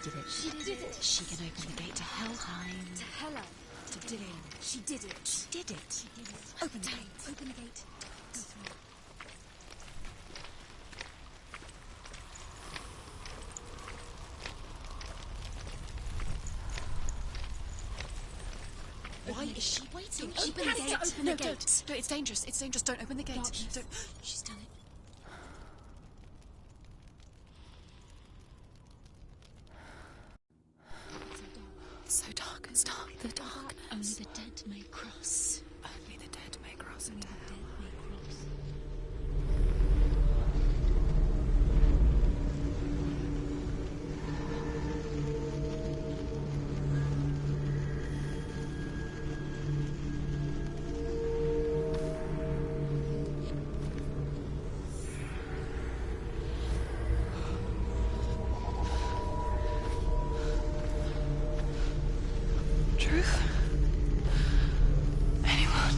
did it. She did it. She can open the gate to Helheim. To Hella. To Dillian. She did it. She did it. She did it. Open the gate. Open the gate. Go through. Why is she waiting? Open the gate. Open the gate. No, it's dangerous. It's dangerous. Don't open the gate. Don't. She's done it. So dark. It's dark. The dark. Only the dead may cross. Only the dead may cross into hell. Dead may cross. Truth? Anyone?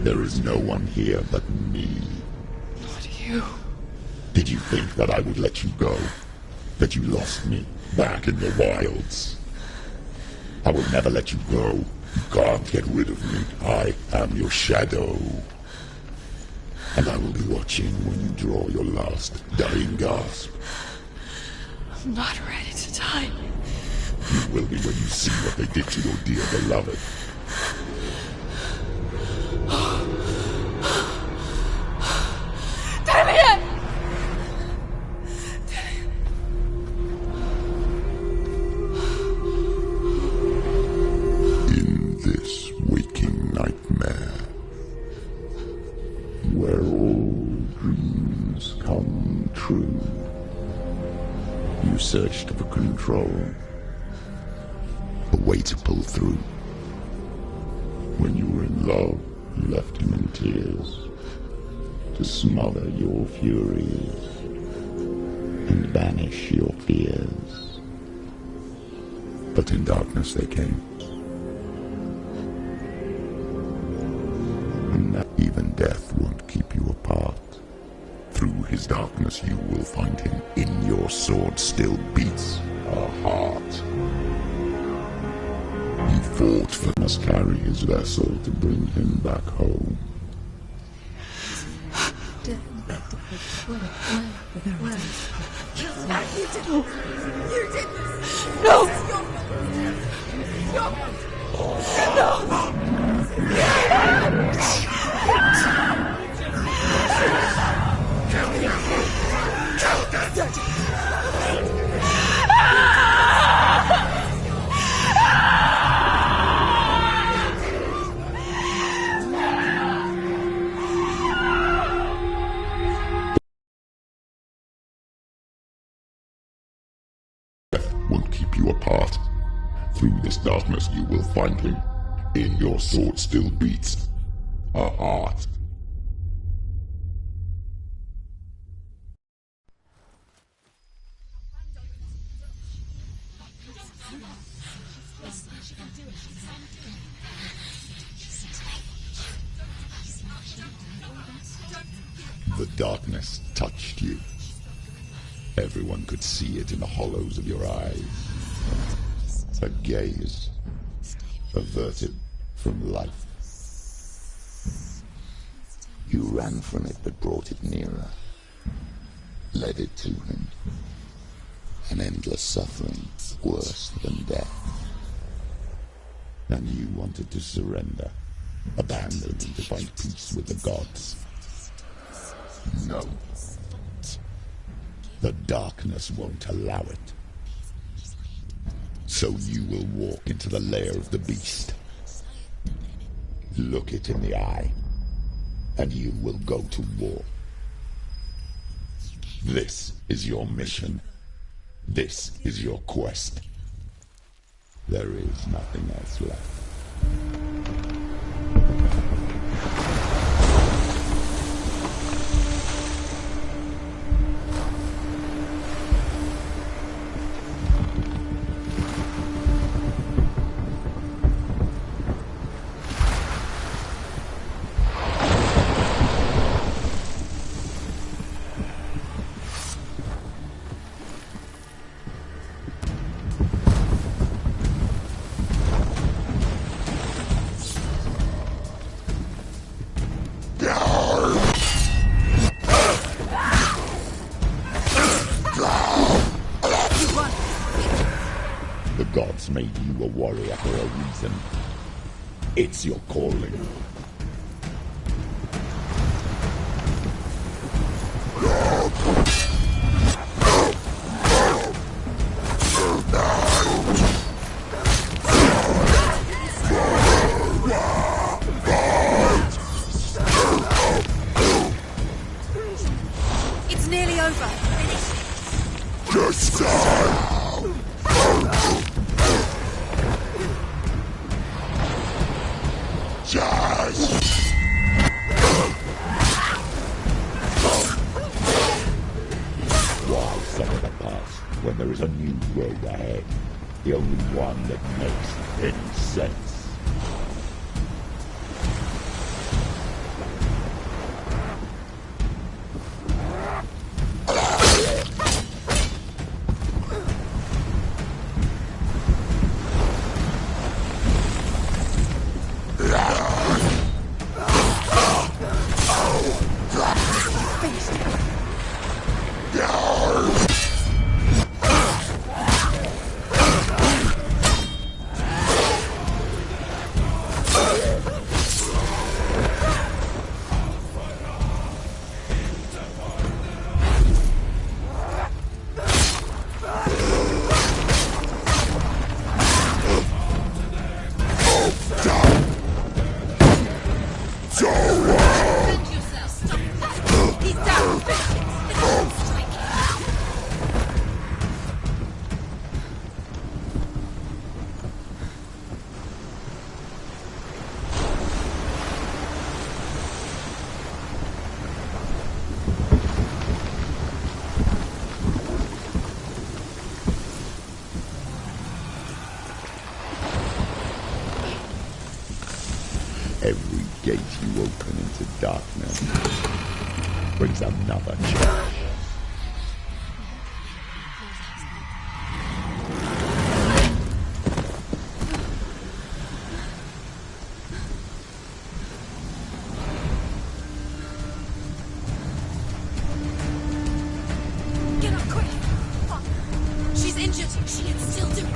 There is no one here but me. Not you. Did you think that I would let you go? That you lost me back in the wilds? I will never let you go. You can't get rid of me. I am your shadow. And I will be watching when you draw your last dying gasp. I'm not ready to die. You will be when you see what they did to your dear beloved. Dillian! In this waking nightmare, where all dreams come true, you searched for control, a way to pull through. When you were in love, you left him in tears, to smother your furies and banish your fears. But in darkness they came. And now even death won't keep you apart. Through his darkness you will find him. In your sword still beats a heart. He fought for must carry his vessel to bring him back home. Death won't keep you apart. Through this darkness you will find him. In your sword still beats a heart. The darkness touched you. Everyone could see it in the hollows of your eyes. A gaze averted from life. You ran from it but brought it nearer. Led it to him. An endless suffering worse than death. And you wanted to surrender. Abandon and to find peace with the gods. No. The darkness won't allow it. So you will walk into the lair of the beast. Look it in the eye, and you will go to war. This is your mission. This is your quest. There is nothing else left. made you a warrior for a reason. It's your calling. It's nearly over. Just down. Just. Why suffer the past when there is a new road ahead? The only one that makes any sense. Every gate you open into darkness brings another challenge. Get up quick! Fuck. She's injured. She can still do it.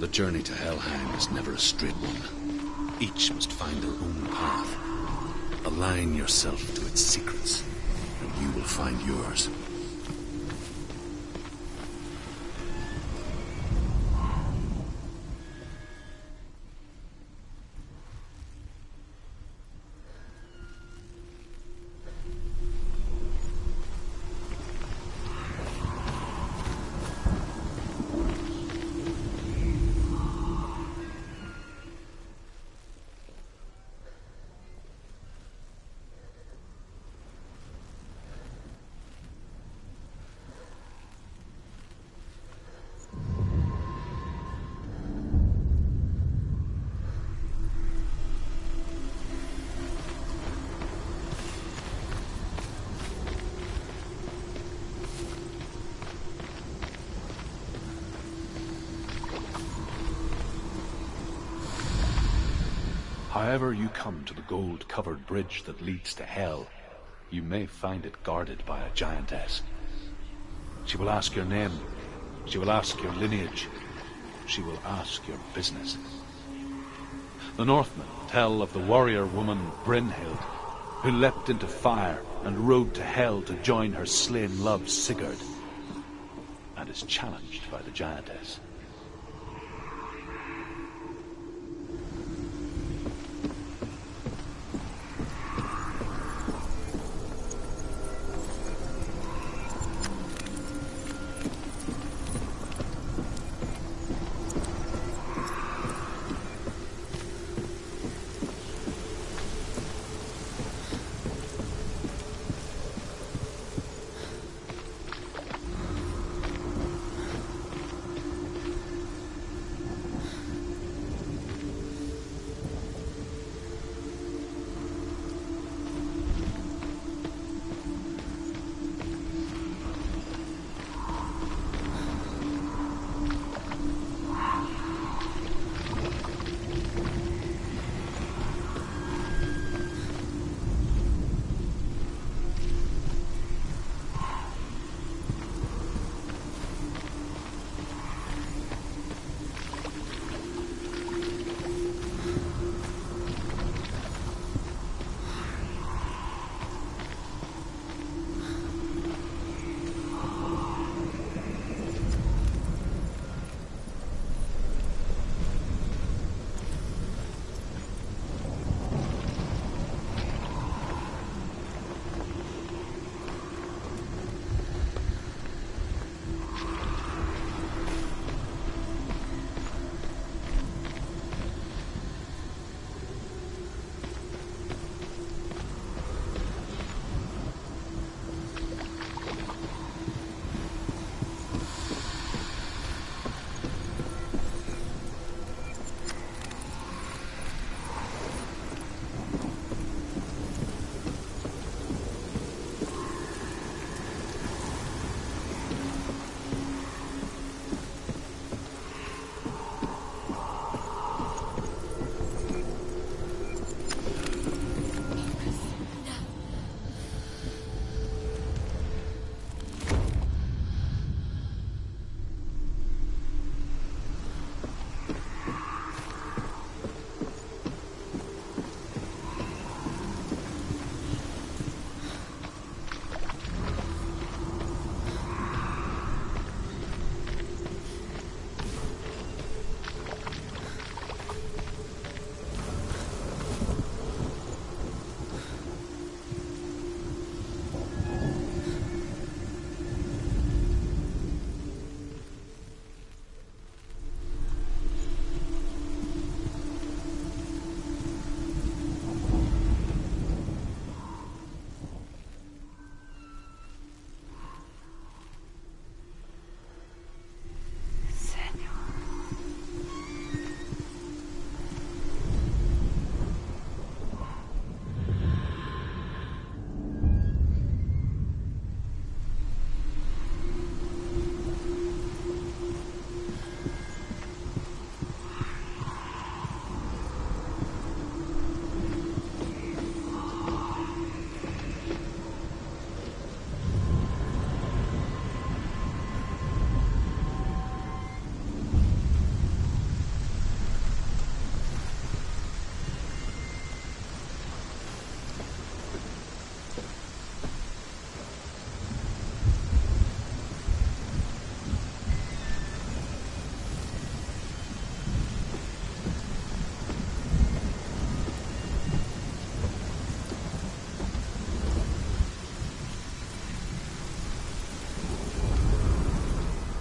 The journey to Helheim is never a straight one. Each must find their own path. Align yourself to its secrets, and you will find yours. However you come to the gold-covered bridge that leads to Hell, you may find it guarded by a giantess. She will ask your name, she will ask your lineage, she will ask your business. The Northmen tell of the warrior woman Brynhild, who leapt into fire and rode to Hell to join her slain love Sigurd, and is challenged by the giantess.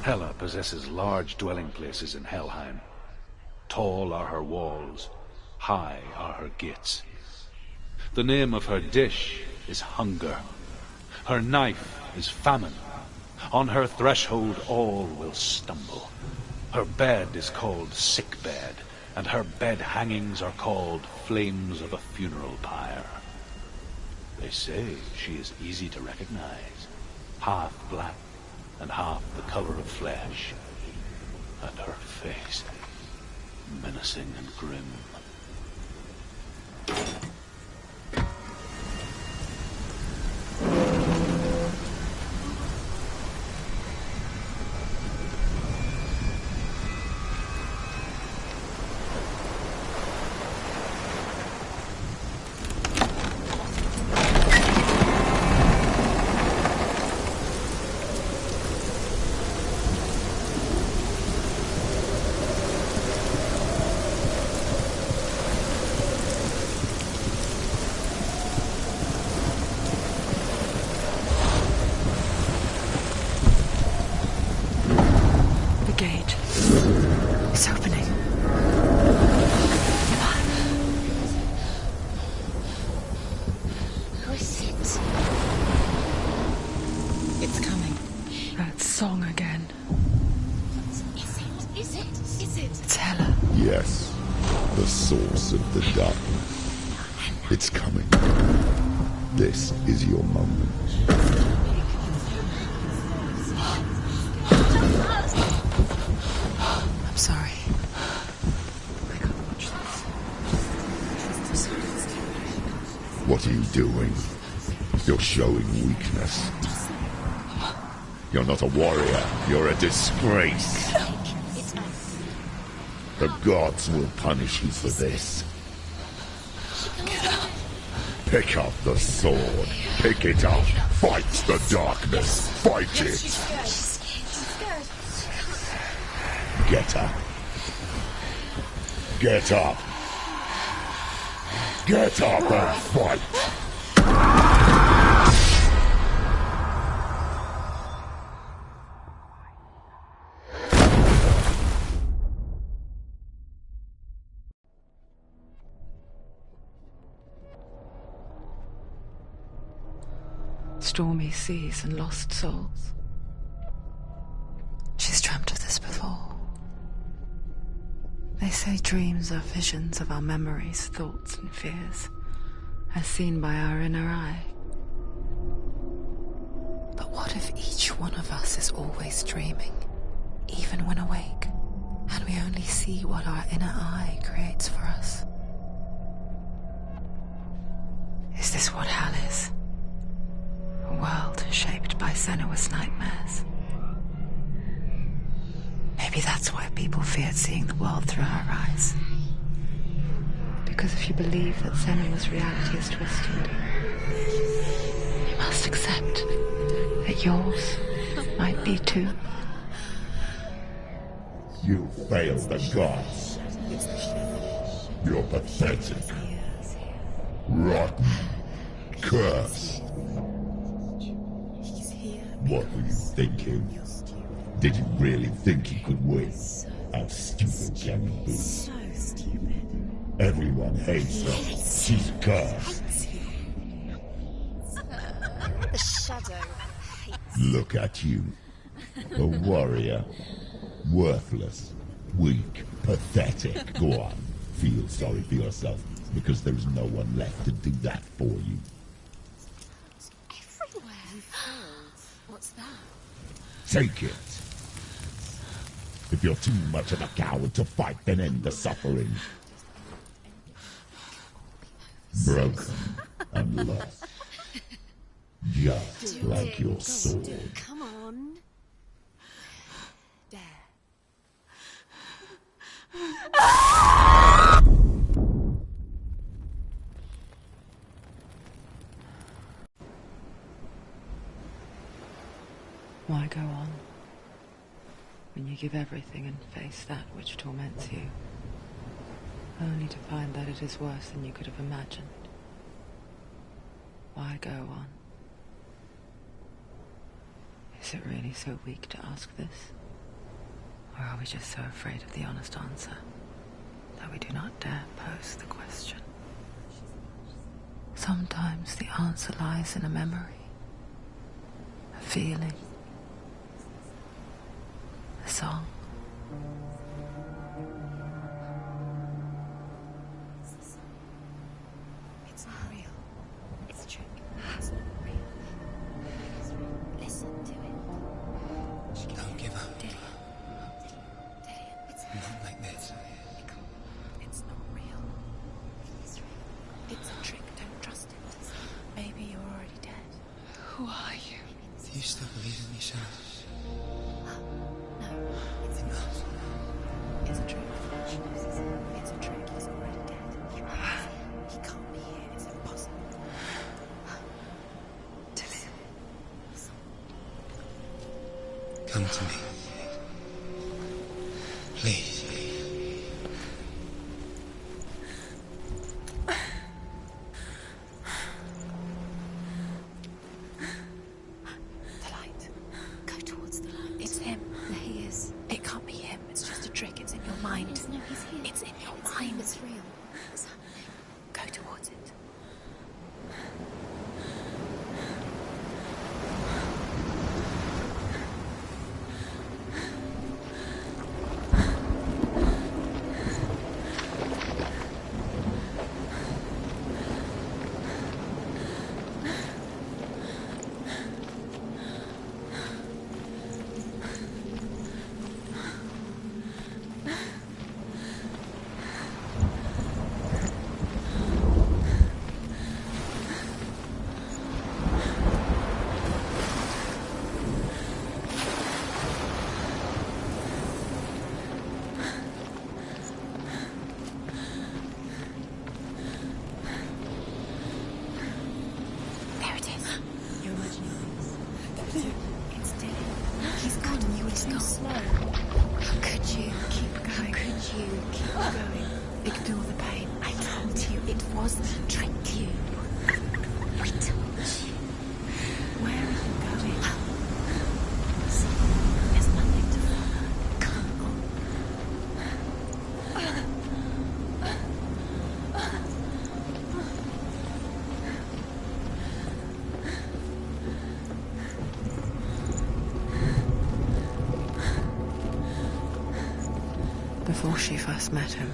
Hela possesses large dwelling places in Helheim. Tall are her walls, high are her gates. The name of her dish is hunger. Her knife is famine. On her threshold all will stumble. Her bed is called sick bed, and her bed hangings are called flames of a funeral pyre. They say she is easy to recognize, half black and half the color of flesh, and her face menacing and grim. Yes, the source of the darkness. It's coming. This is your moment. I'm sorry. I can't watch this. What are you doing? You're showing weakness. You're not a warrior. You're a disgrace. The gods will punish you for this. Pick up the sword. Pick it up. Fight the darkness. Fight it. Get up. Get up. Get up and fight. Stormy seas and lost souls. She's dreamt of this before. They say dreams are visions of our memories, thoughts and fears, as seen by our inner eye. But what if each one of us is always dreaming, even when awake, and we only see what our inner eye creates for us? Is this what hell is? A world shaped by Senua's nightmares. Maybe that's why people feared seeing the world through her eyes. Because if you believe that Senua's reality is twisted, you must accept that yours might be too. You failed the gods. You're pathetic. Rotten. Cursed. What were you thinking? Did you really think you could win? How stupid can you be? So stupid. Everyone hates her. She's cursed. The shadow hates. Look at you. A warrior. Worthless. Weak. Pathetic. Go on. Feel sorry for yourself, because there is no one left to do that for you. Everywhere. What's that? Take it. If you're too much of a coward to fight, then end the suffering. Broken and lost. Just like your sword. Come on. There. Why go on when you give everything and face that which torments you, only to find that it is worse than you could have imagined? Why go on? Is it really so weak to ask this? Or are we just so afraid of the honest answer that we do not dare pose the question? Sometimes the answer lies in a memory, a feeling, a song. It's not real. It's a trick. It's not real. Listen to it. Don't give up. Dillian. It's Not like this. It's not real. It's real. It's a trick. Don't trust it. Maybe you're already dead. Who are you? Do you still believe in me, Shadow? No, it's not. It's a trick. It's a trick. He's already dead. He can't be here. It's impossible. Come to me. Please. The light. Go towards the light. It's him. There he is. It can't be him. It's just a trick. It's in your mind. No, he's here. It's in your mind. It's real. What's happening? Go towards it. There it is. You're imagining things. It's Dillian. He's gone. You were too slow. How could you keep going? How could you keep going? Ignore the pain. I told you it wasn't. He tricked you. I told you. Where are you going? There's nothing to follow. Come on. Before she first met him,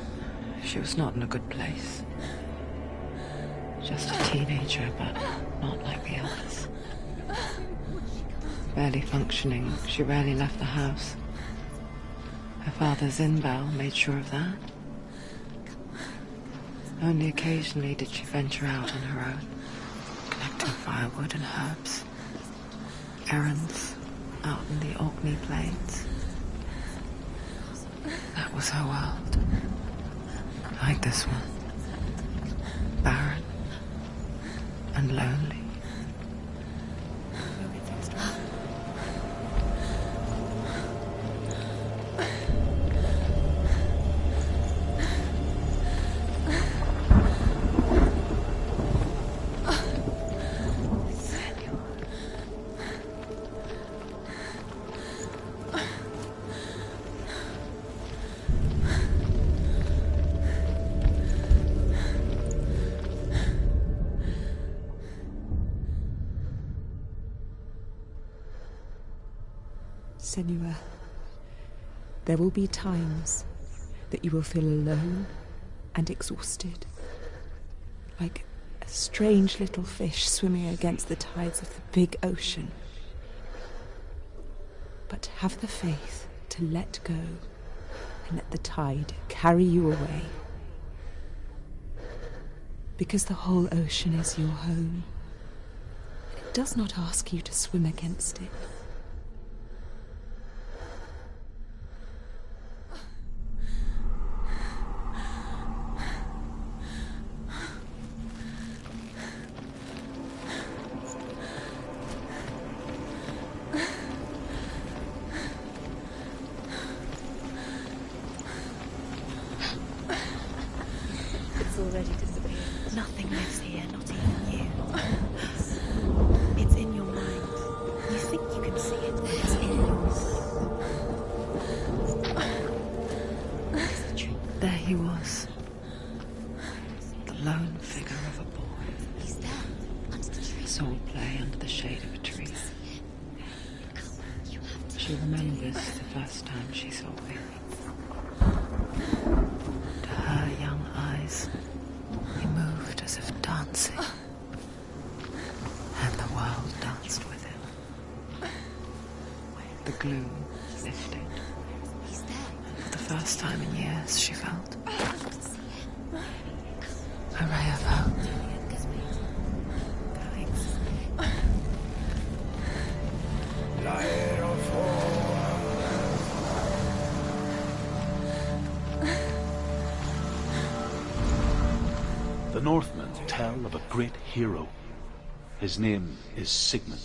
she was not in a good place. Just a teenager, but not like the others. Barely functioning, she rarely left the house. Her father's in-bell made sure of that. Only occasionally did she venture out on her own, collecting firewood and herbs. Errands out in the Orkney Plains. That was her world. Like this one. Barren and lonely. Senua, there will be times that you will feel alone and exhausted, like a strange little fish swimming against the tides of the big ocean. But have the faith to let go and let the tide carry you away. Because the whole ocean is your home. It does not ask you to swim against it. Already disappeared. Nothing lives here, not even you. It's in your mind. You think you can She remembers the first time she saw me. To her young eyes, he moved as if dancing, and the world danced with him. The gloom lifted. For the first time in years, she felt a ray of hope. The Northmen tell of a great hero. His name is Sigmund.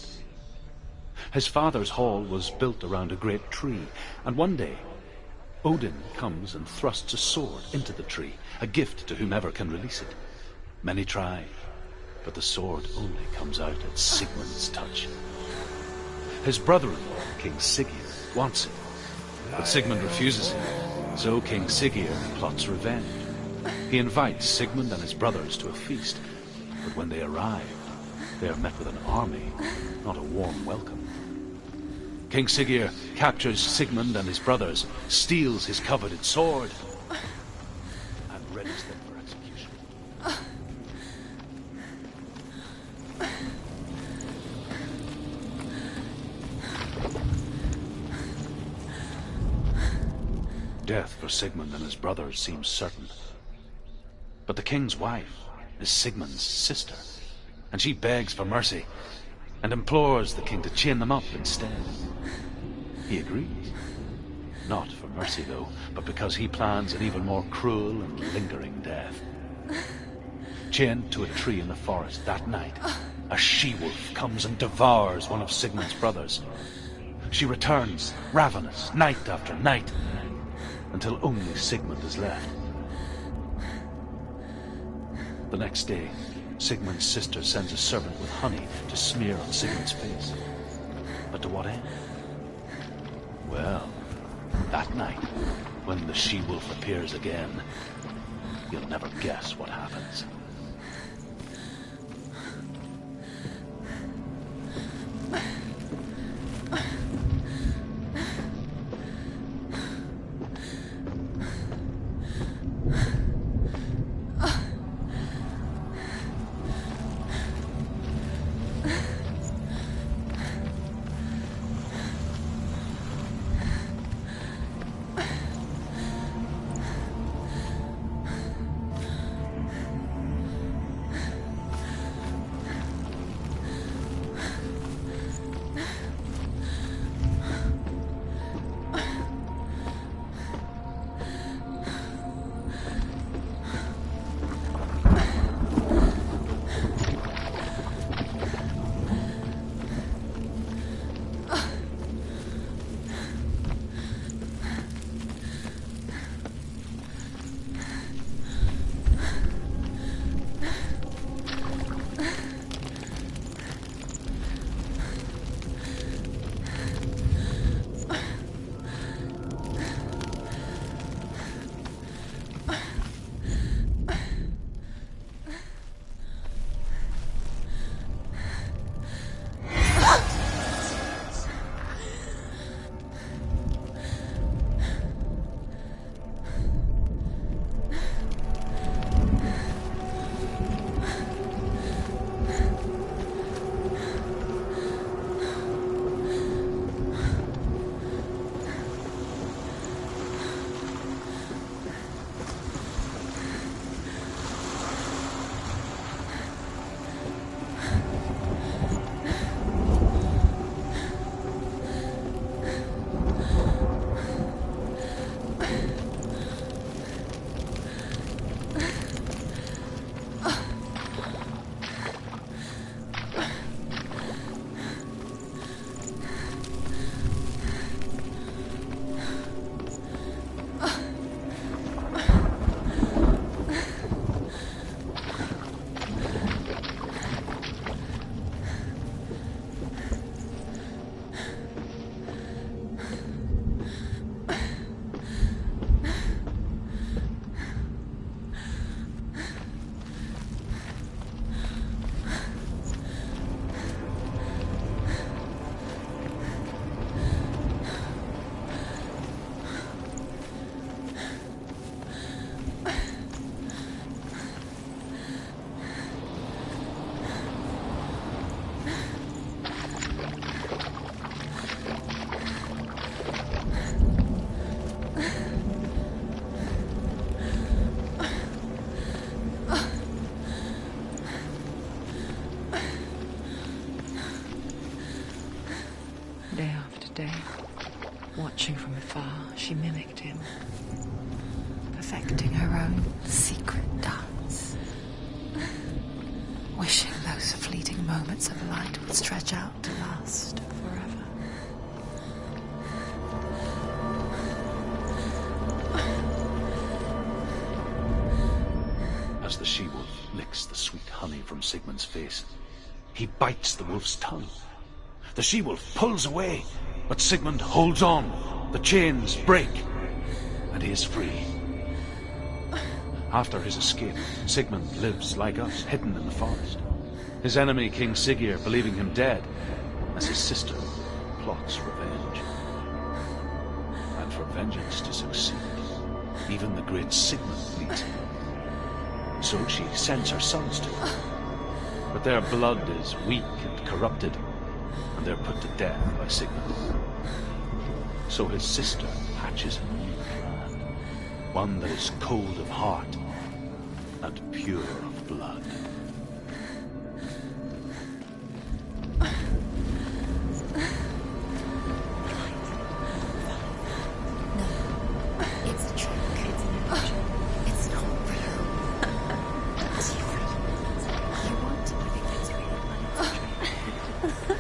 His father's hall was built around a great tree, and one day Odin comes and thrusts a sword into the tree, a gift to whomever can release it. Many try, but the sword only comes out at Sigmund's touch. His brother-in-law, King Siggeir, wants it, but Sigmund refuses it, so King Siggeir plots revenge. He invites Sigmund and his brothers to a feast, but when they arrive, they are met with an army, not a warm welcome. King Siggeir captures Sigmund and his brothers, steals his coveted sword, and readies them for execution. Death for Sigmund and his brothers seems certain. But the king's wife is Sigmund's sister, and she begs for mercy and implores the king to chain them up instead. He agrees. Not for mercy, though, but because he plans an even more cruel and lingering death. Chained to a tree in the forest that night, a she-wolf comes and devours one of Sigmund's brothers. She returns, ravenous, night after night, until only Sigmund is left. The next day, Sigmund's sister sends a servant with honey to smear on Sigmund's face. But to what end? Well, that night, when the she-wolf appears again, you'll never guess what happens. Day after day, watching from afar, she mimicked him, perfecting her own secret dance, wishing those fleeting moments of light would stretch out to last forever. As the she-wolf licks the sweet honey from Sigmund's face, he bites the wolf's tongue. The she-wolf pulls away, but Sigmund holds on. The chains break, and he is free. After his escape, Sigmund lives like us, hidden in the forest. His enemy, King Siggeir, believing him dead, as his sister plots revenge. And for vengeance to succeed, even the great Sigmund needs him. So she sends her sons to him. But their blood is weak and corrupted, and they're put to death by Sigmund. So his sister hatches a new plan, one that is cold of heart and pure of blood. It's a trick. It's an illusion. It's not real. Is he free? You want to believe it's real, but it's a trick.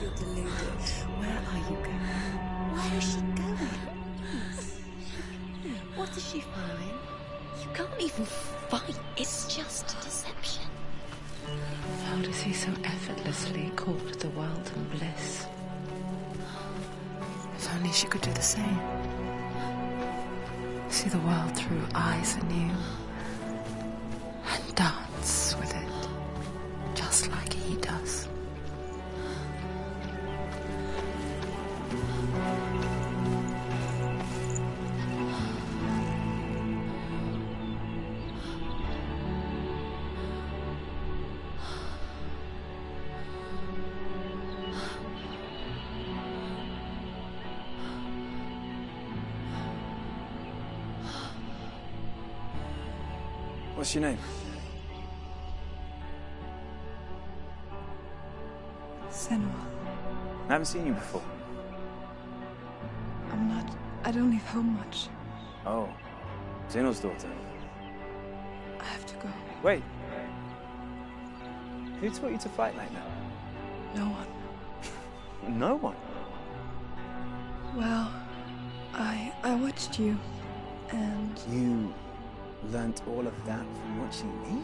You're deluded. Where are you going? Where is she going? What is she following? You can't even fight. It's just a deception. How does he so effortlessly court the world and bliss? If only she could do the same. See the world through eyes anew and dance with it, just like he does. What's your name? Senua. I haven't seen you before. I don't leave home much. Oh, Zeno's daughter. I have to go. Wait. Who taught you to fight like that? No one. No one. Well, I watched you, and You learnt all of that from watching me?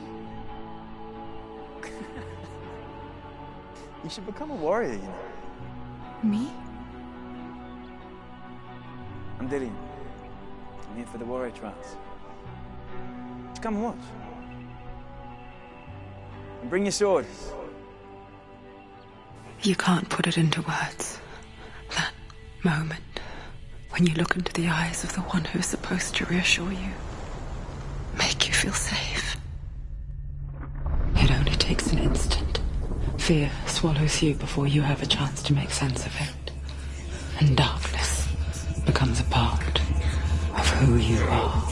You should become a warrior, you know. me? I'm Dillian. I'm here for the warrior trials. Just come and watch. And bring your sword. You can't put it into words. That moment when you look into the eyes of the one who's supposed to reassure you, make you feel safe. It only takes an instant. Fear swallows you before you have a chance to make sense of it. And darkness becomes a part of who you are.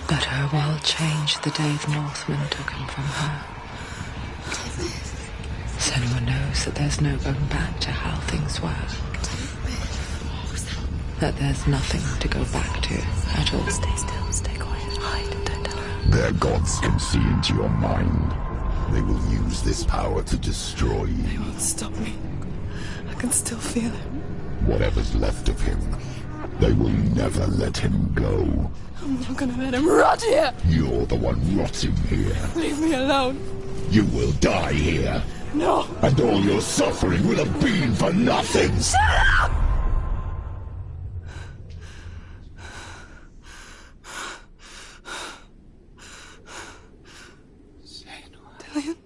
But her world changed the day the Northmen took him from her. Senua knows that there's no going back to how things were. That there's nothing to go back to at all. Stay still, stay quiet, hide, don't tell her. Their gods can see into your mind. They will use this power to destroy you. They won't stop me. I can still feel it. Whatever's left of him, they will never let him go. I'm not gonna let him rot here. You're the one rotting here. Leave me alone. You will die here. No. And all your suffering will have been for nothing. Shut up! Dillian?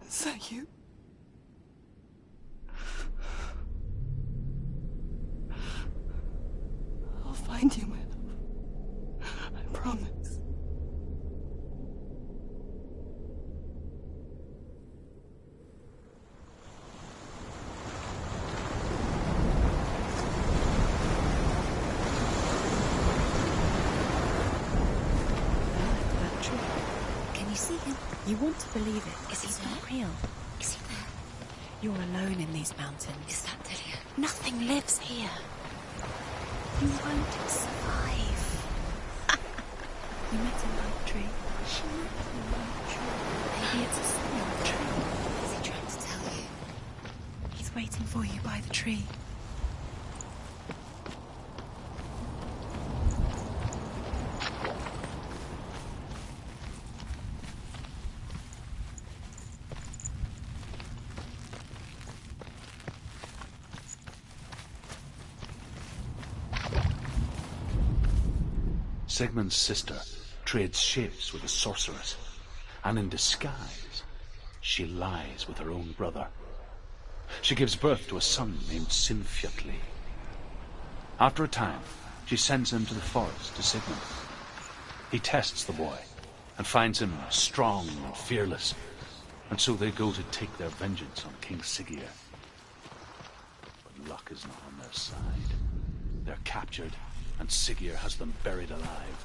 Is that you? I'll find you, my love. I promise. Can you see him? You want to believe it. Is he He's there? not real. Is he there? You're alone in these mountains. Is that Delia? Nothing lives here. You won't survive. You met him by the tree. She met him by the tree. Maybe it's a sign of the tree. Is he trying to tell you? He's waiting for you by the tree. Sigmund's sister trades shapes with a sorceress, and in disguise, she lies with her own brother. She gives birth to a son named Sinfjotli. After a time, she sends him to the forest to Sigmund. He tests the boy and finds him strong and fearless, and so they go to take their vengeance on King Siggeir. But luck is not on their side. They're captured, and Siggeir has them buried alive.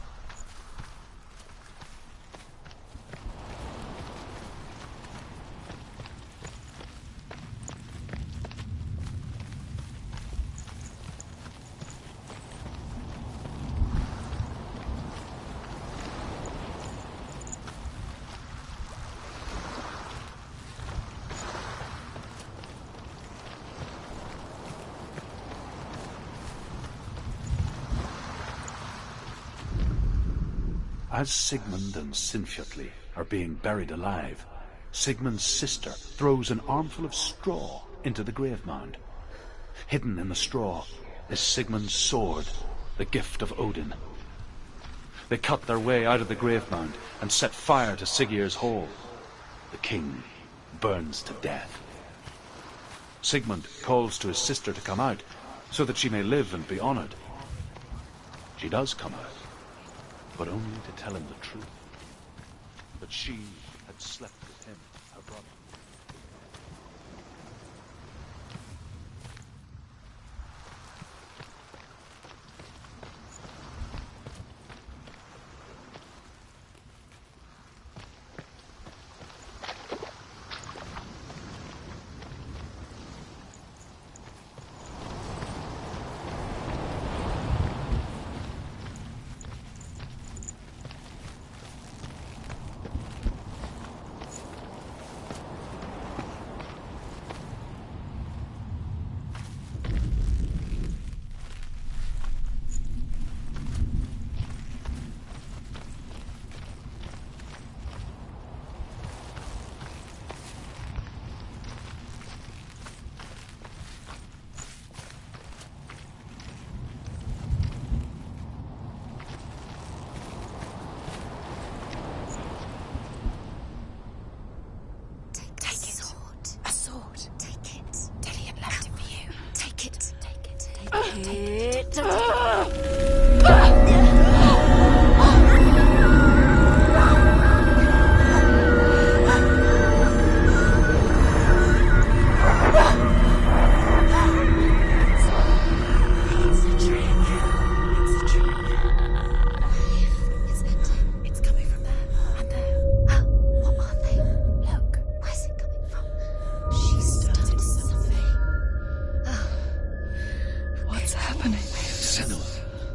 As Sigmund and Sinfjotli are being buried alive, Sigmund's sister throws an armful of straw into the grave mound. Hidden in the straw is Sigmund's sword, the gift of Odin. They cut their way out of the grave mound and set fire to Siggeir's hall. The king burns to death. Sigmund calls to his sister to come out so that she may live and be honored. She does come out, but only to tell him the truth, that she had slept with him, her brother.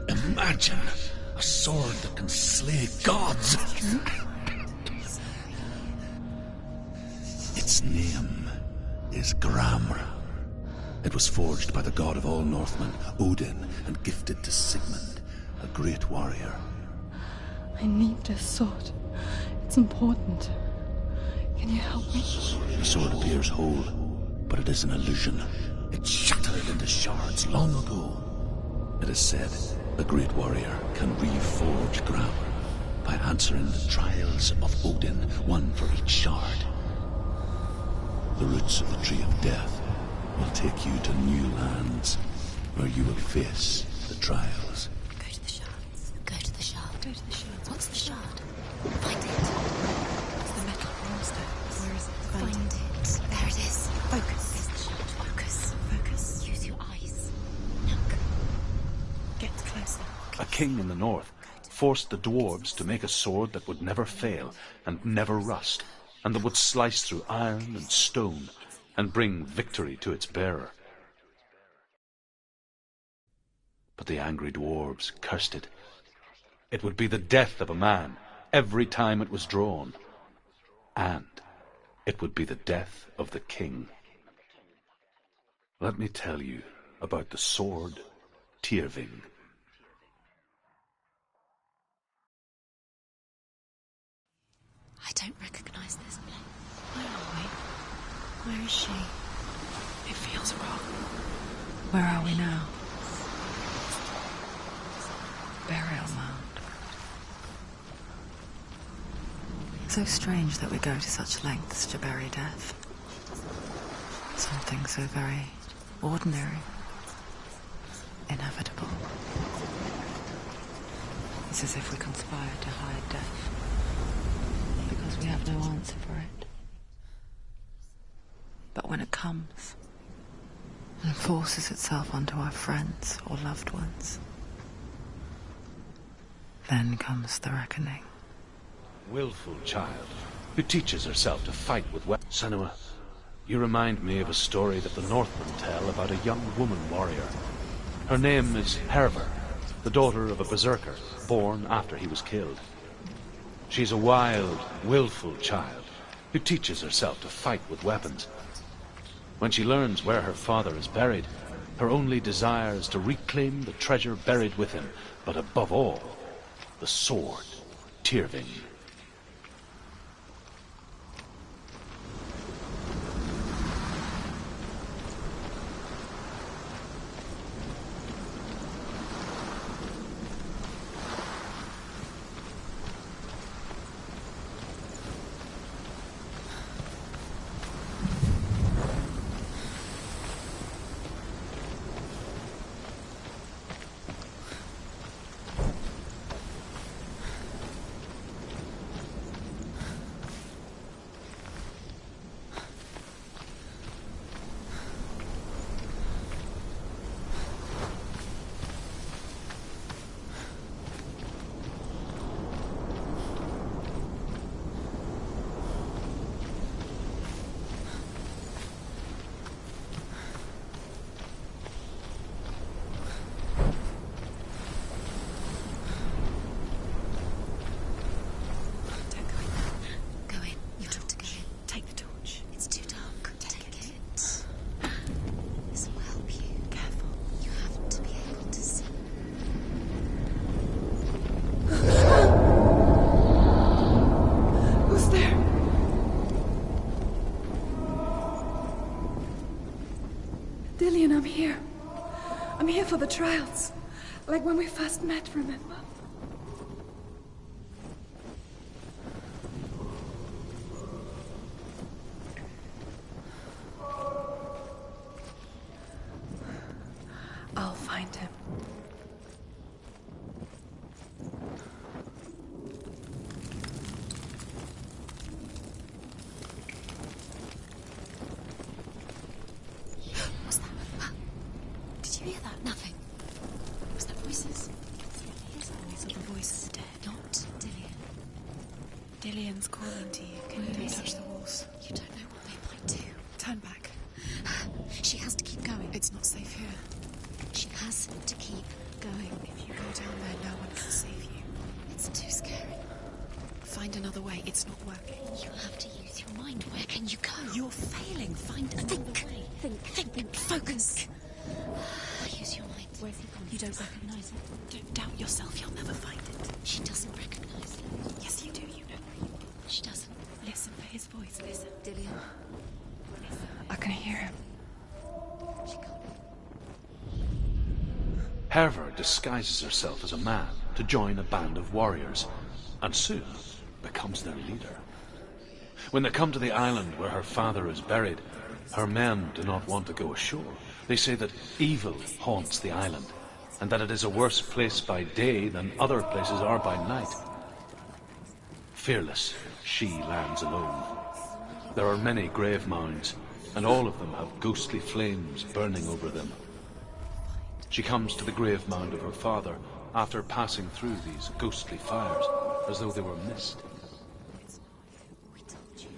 Imagine a sword that can slay gods. Its name is Gramr. It was forged by the god of all Northmen, Odin, and gifted to Sigmund, a great warrior. I need this sword. It's important. Can you help me? The sword appears whole, but it is an illusion. It shattered into shards long ago. It is said a great warrior can reforge Gramr by answering the trials of Odin, one for each shard. The roots of the Tree of Death will take you to new lands, where you will face the trials. Go to the shards. Go to the shard. Go to the shard. What's the shard? Find it. It's the metal cornerstone. Where is it? Find it. There it is. Focus. There's the shard. Focus. Focus. Use your eyes. Look. Get closer. A king in the north forced the dwarves to make a sword that would never fail and never rust. and that would slice through iron and stone and bring victory to its bearer. But the angry dwarves cursed it. It would be the death of a man every time it was drawn, and it would be the death of the king. Let me tell you about the sword Tyrving. I don't recognize this place. Where are we? Where is she? It feels wrong. Where are we now? Burial mound. So strange that we go to such lengths to bury death. Something so very ordinary, inevitable. It's as if we conspire to hide death, because we have no answer for it. But when it comes and forces itself onto our friends or loved ones, then comes the reckoning. Willful child, who teaches herself to fight with weapons. Senua, you remind me of a story that the Northmen tell about a young woman warrior. Her name is Herver, the daughter of a berserker, born after he was killed. She's a wild, willful child, who teaches herself to fight with weapons. When she learns where her father is buried, her only desire is to reclaim the treasure buried with him, but above all, the sword Tyrving. Dillian, I'm here. I'm here for the trials. Like when we first met, remember? I'll find him. What's that? Did you hear that? Nothing. Was that voices? Here's the voice of the voice of the dead. Not Dillian. Dillian's calling to you. Can you don't touch the walls? You don't know what they might do. Turn back. She has to keep going. It's not safe here. She has to keep going. If you go down there, no one can save you. It's too scary. Find another way. It's not working. You have to use your mind. Where can you go? You're failing. Find another way. Think. Focus. Use your mind. Where's he gone? You don't recognize it. Don't doubt yourself. You'll never find it. She doesn't recognize it. Yes, you do. You know. She doesn't. Listen for his voice. Listen. Dillian. I can hear him. She can't. Herver disguises herself as a man to join a band of warriors, and soon becomes their leader. When they come to the island where her father is buried, her men do not want to go ashore. They say that evil haunts the island, and that it is a worse place by day than other places are by night. Fearless, she lands alone. There are many grave mounds, and all of them have ghostly flames burning over them. She comes to the grave mound of her father after passing through these ghostly fires, as though they were mist. We told you.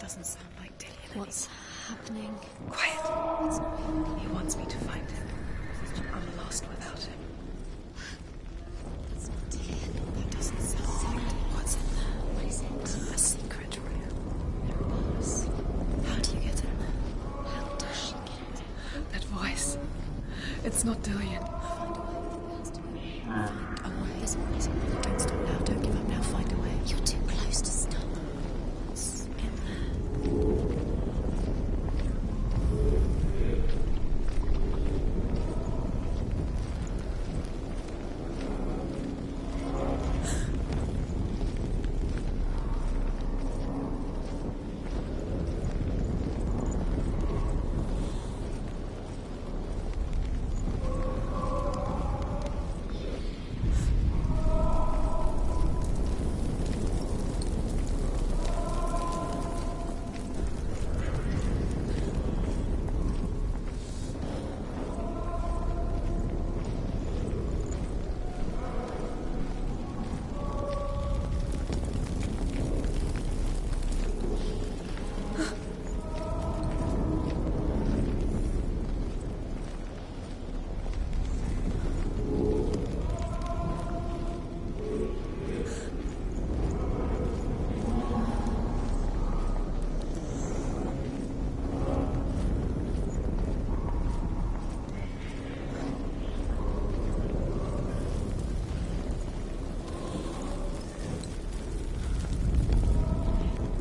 doesn't sound like Dillian. What's happening? Quiet. He wants me to find him. I'm lost without him. It's not Dillian. That doesn't sound like... What's in there? What is it? A secret room. There are bars. How do you get in there? How does she get it? That voice. It's not Dillian. I want this voice. Don't stop now. Don't give up now. Find a way. You're too close to stop. What's in there?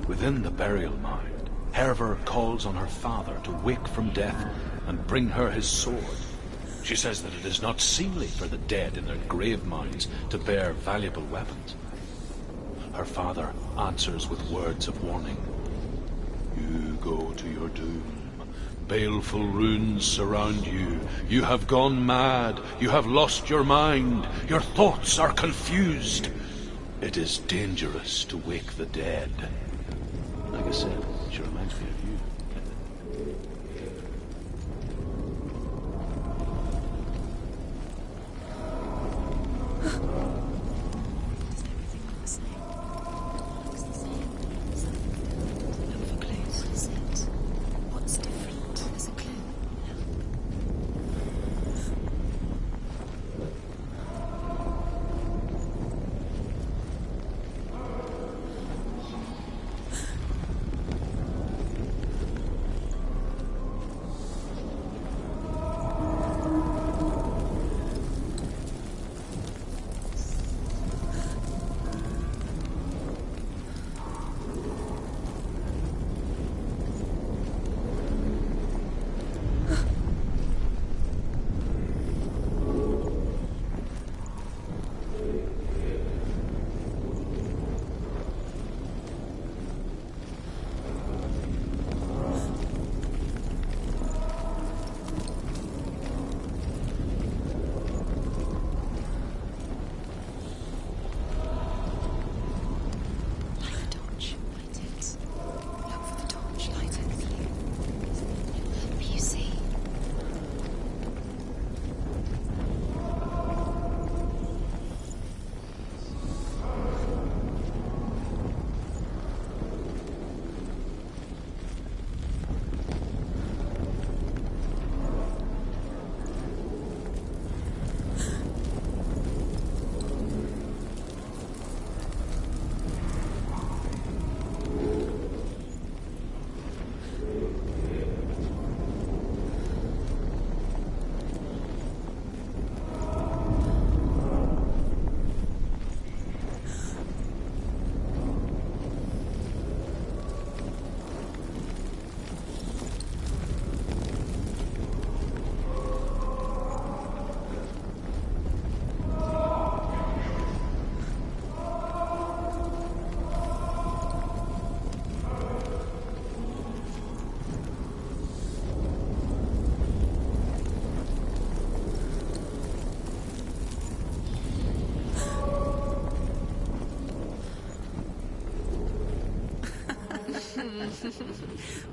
Within the burial mound, Hervor calls on her father to wake from death and bring her his sword. She says that it is not seemly for the dead in their grave mounds to bear valuable weapons. Her father answers with words of warning. You go to your doom. Baleful runes surround you. You have gone mad. You have lost your mind. Your thoughts are confused. It is dangerous to wake the dead. Like I said, she reminds me of you. Does everything look the same? Looks the same. Look for clues. What is it? What's different? There's a clue.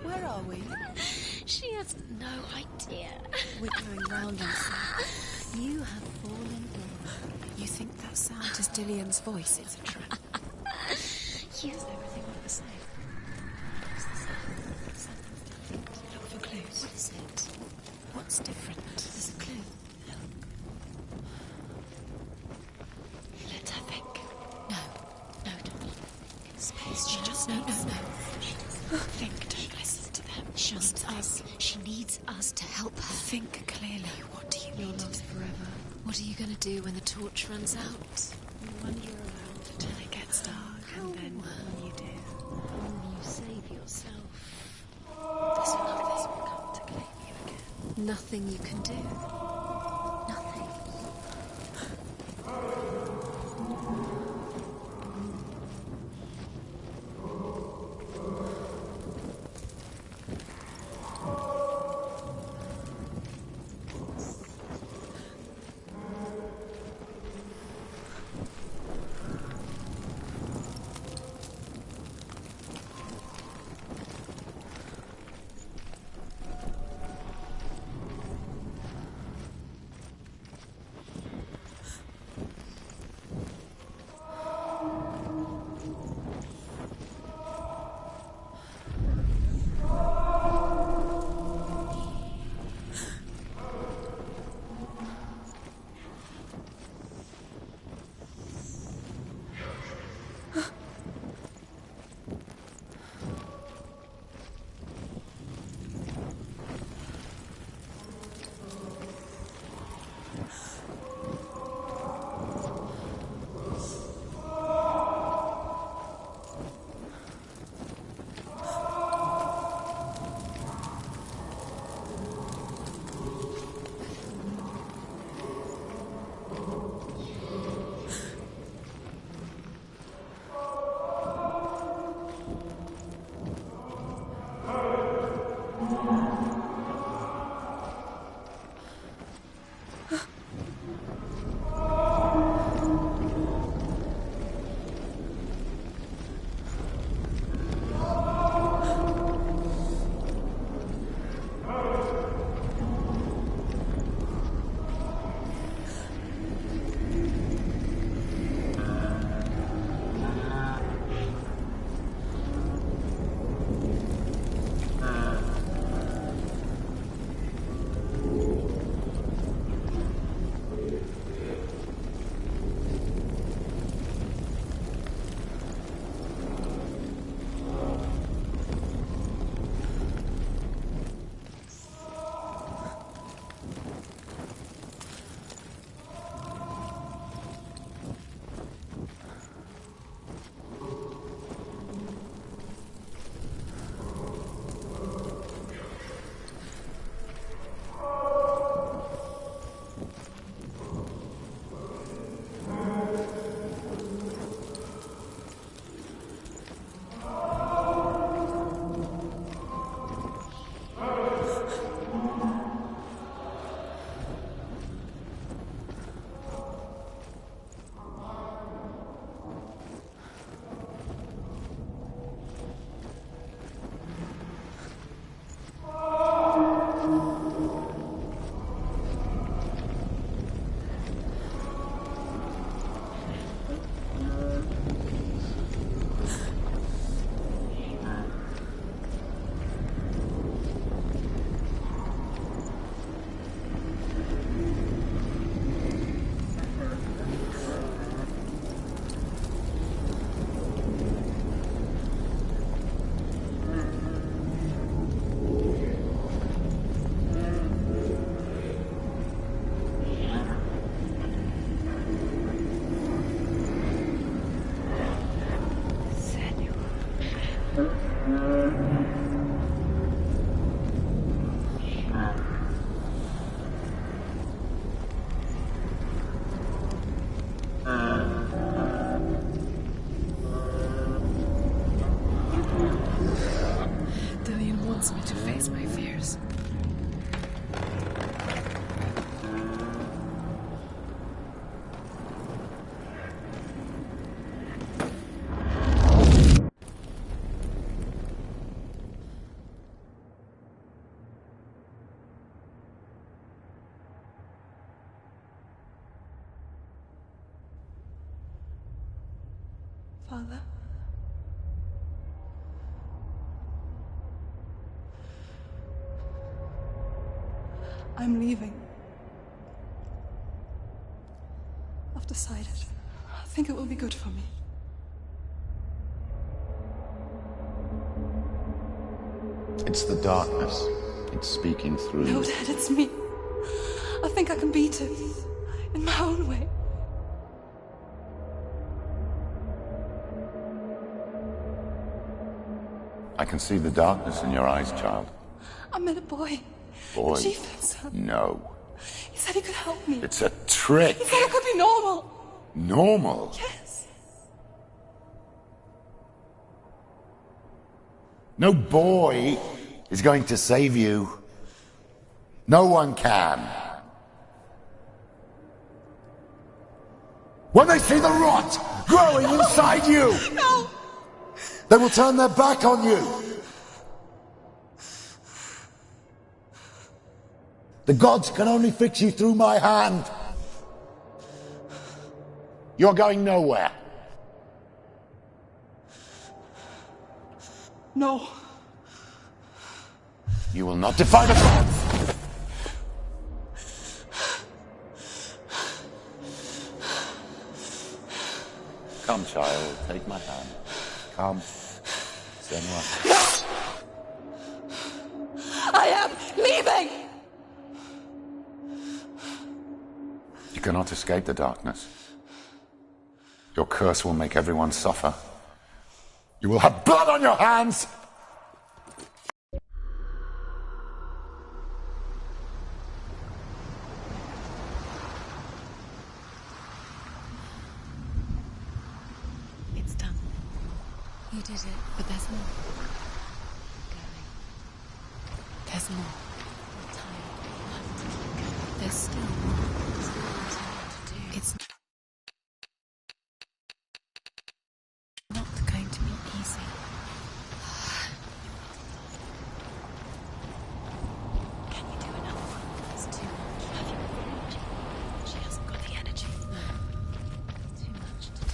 Where are we? She has no idea. We're going round and circles. You have fallen in. You think that sound is Dillian's voice? It's a trap. Yes. Does everything look the same? Looks the same. It's different. There's a clue. Let her think. No, don't. In space, she just no. She doesn't think. Don't listen to them. She needs us. She needs us to help her. Think clearly. What do you need? Lost forever. What are you going to do when the torch runs out? You wander around until it gets dark, and then when you do, You save yourself. there's nothing will come to claim you again. Nothing you can do. Nothing. Father? I'm leaving. I've decided. I think it will be good for me. It's the darkness. It's speaking through No, you. Dad, it's me. I think I can beat it. In my own way. I can see the darkness in your eyes, child. I met a boy. Boy. The chief thinks so. No. He said he could help me. It's a trick. He said I could be normal. Normal? Yes. No boy is going to save you. No one can. When they see the rot growing inside you, No! they will turn their back on you. The gods can only fix you through my hand. You're going nowhere. No. You will not defy the gods. Come, child, take my hand. Come. Senua. No! I am leaving! You cannot escape the darkness. Your curse will make everyone suffer. You will have blood on your hands! It's done. You did it, but there's more. Going. There's more. I'm tired. You have to keep going. There's still more. There's more to do. It's not going to be easy. Can you do another one? It's too much. Have you got the energy? She hasn't got the energy. No. Too much to do.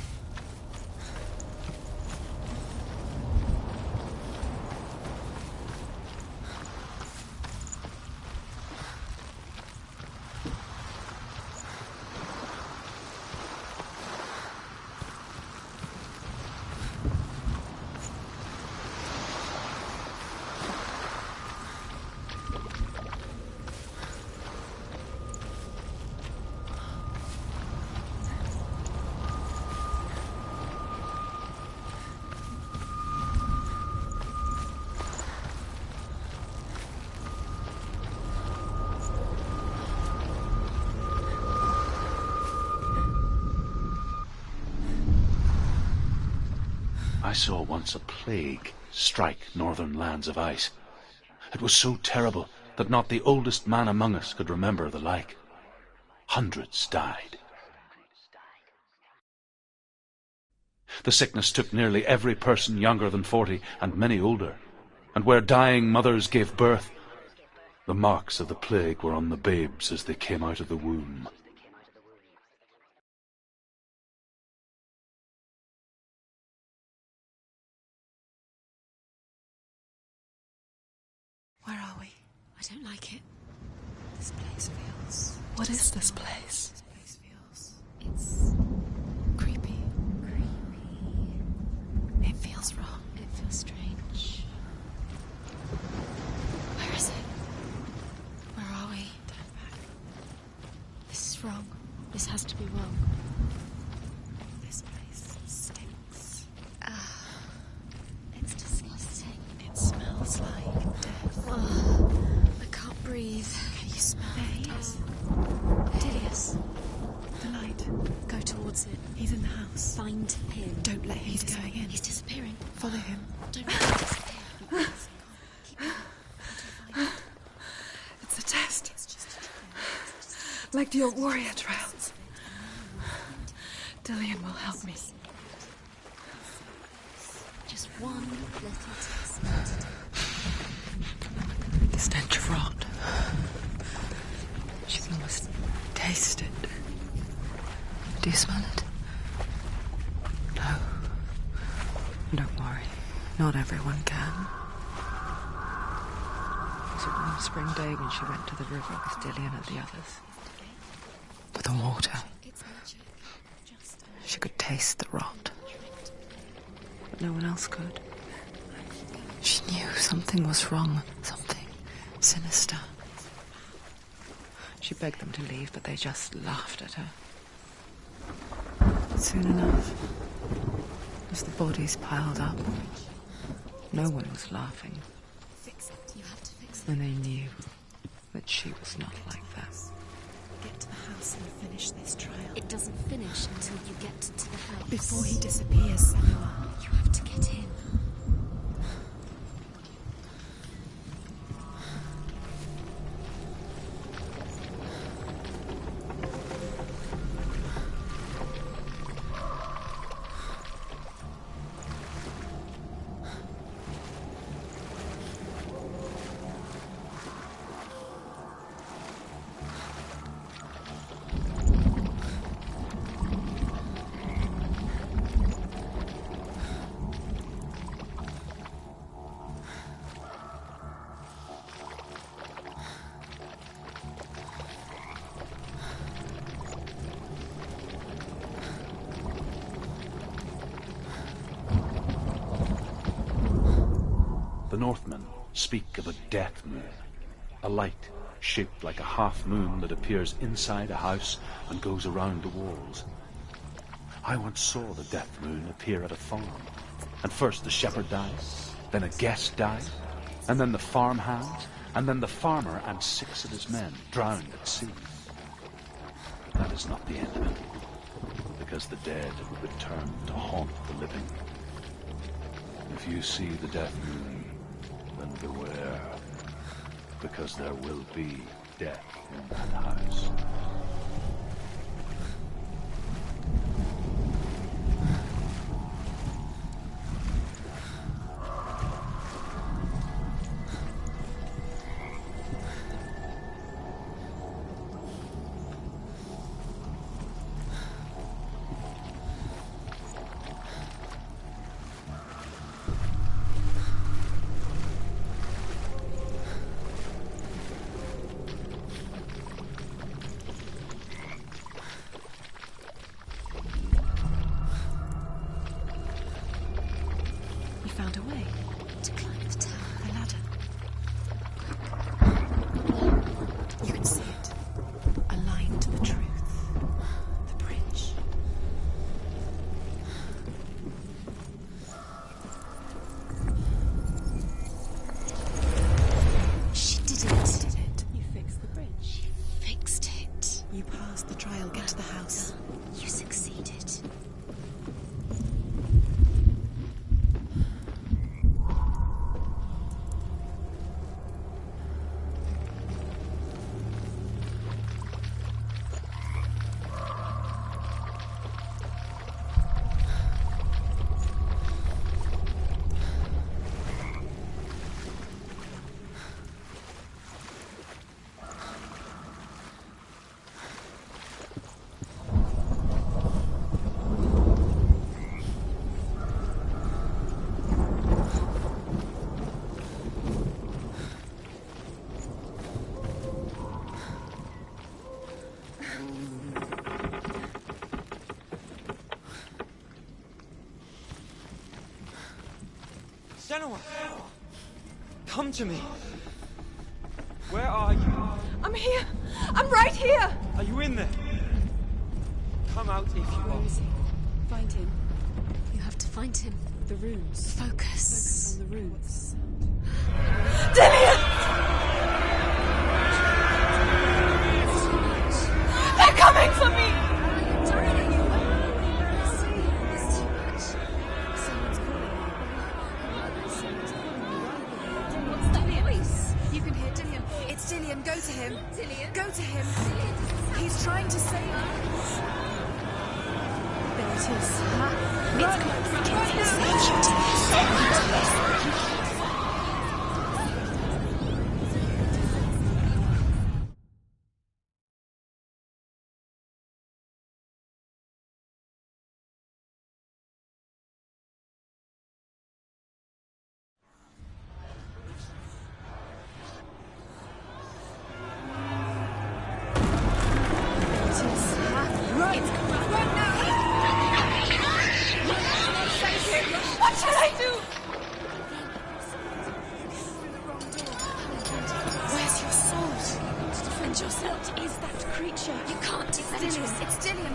I saw once a plague strike northern lands of ice. It was so terrible that not the oldest man among us could remember the like. Hundreds died. The sickness took nearly every person younger than 40 and many older, and where dying mothers gave birth, the marks of the plague were on the babes as they came out of the womb. Where are we? I don't like it. This place feels... What is this place? This place feels... It's... creepy. It feels wrong. It feels strange. Where is it? Where are we? Turn back. This is wrong. This has to be wrong. This place stinks. It's disgusting. It smells like death. I can't breathe. Can you smell it? Yes. Dilius. The light. Go towards it. He's in the house. Find him. Don't let him. He's going in. He's disappearing. Follow him. Don't let him disappear. Please. Keep going. Until you find it. It's a test. It's just a trial. Like the old warrior trials. Dillian will help me. Just one little test. The stench of rot. She can almost taste it. Do you smell it? No. Don't worry. Not everyone can. was a warm spring day when she went to the river with Dillian and the others. For the water. She could taste the rot. But no one else could. She knew something was wrong, something sinister. She begged them to leave, but they just laughed at her. Soon enough, as the bodies piled up, no one was laughing. And they knew that she was not like that. Get to the house and finish this trial. It doesn't finish until you get to the house. Before he disappears, Senua. You have to get in. The Northmen speak of a death moon, a light shaped like a half moon that appears inside a house and goes around the walls. I once saw the death moon appear at a farm, and first the shepherd died, then a guest died, and then the farmhand, and then the farmer and 6 of his men drowned at sea. But that is not the end of it, because the dead return to haunt the living. If you see the death moon, then beware, because there will be death in that house. Found a way to climb the tower, the ladder. You can see it, aligned to the truth, the bridge. She did it. You fixed the bridge. You fixed it. You passed the trial. Get to the house. You succeeded. Senua! Come to me! Where are you? I'm here! I'm right here! Are you in there? Come out if you Where are. is he? Find him. You have to find him. The runes. Focus. On the runes. Dillian! They're coming for me! Dillian, go to him. Dillian? Go to him. He's trying to save us. There it is. It's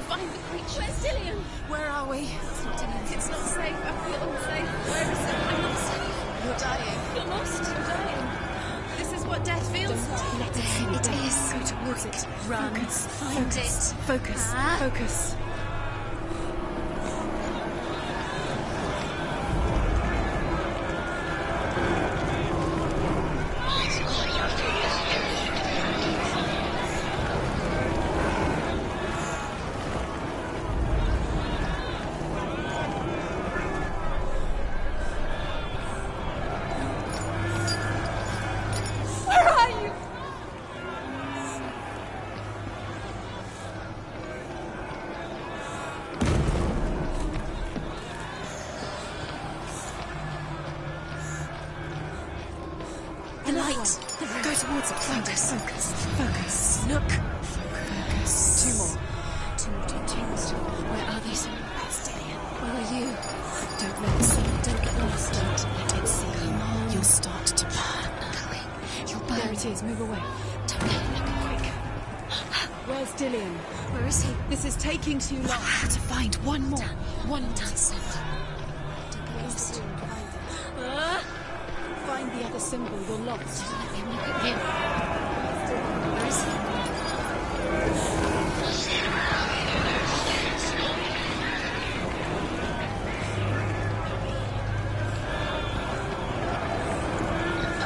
find the creature. Where's Dillian? Where are we? It's not Dillian. It's not safe. I feel unsafe. Where is it? I'm not safe. You're dying. You're lost. You're dying. This is what death feels like. Let it see you It down. is. Go towards it. Run. Focus. Find Focus. it. Focus. Focus. Where are you? The light. Go towards it. Focus. Focus. Focus. Look. Focus. Two more. Two more. Where are these? Where's Dillian? Where are you? Don't let it see you. Don't get lost. Don't let it see you. Come on. You'll start to burn. You'll burn. There it is. Move away. Don't let it look quick. Where's Dillian? Where is he? This is taking too long. I have to find one more. One more. Don't get lost. Find the other symbol. You're lost. Let him look at him. Where is he?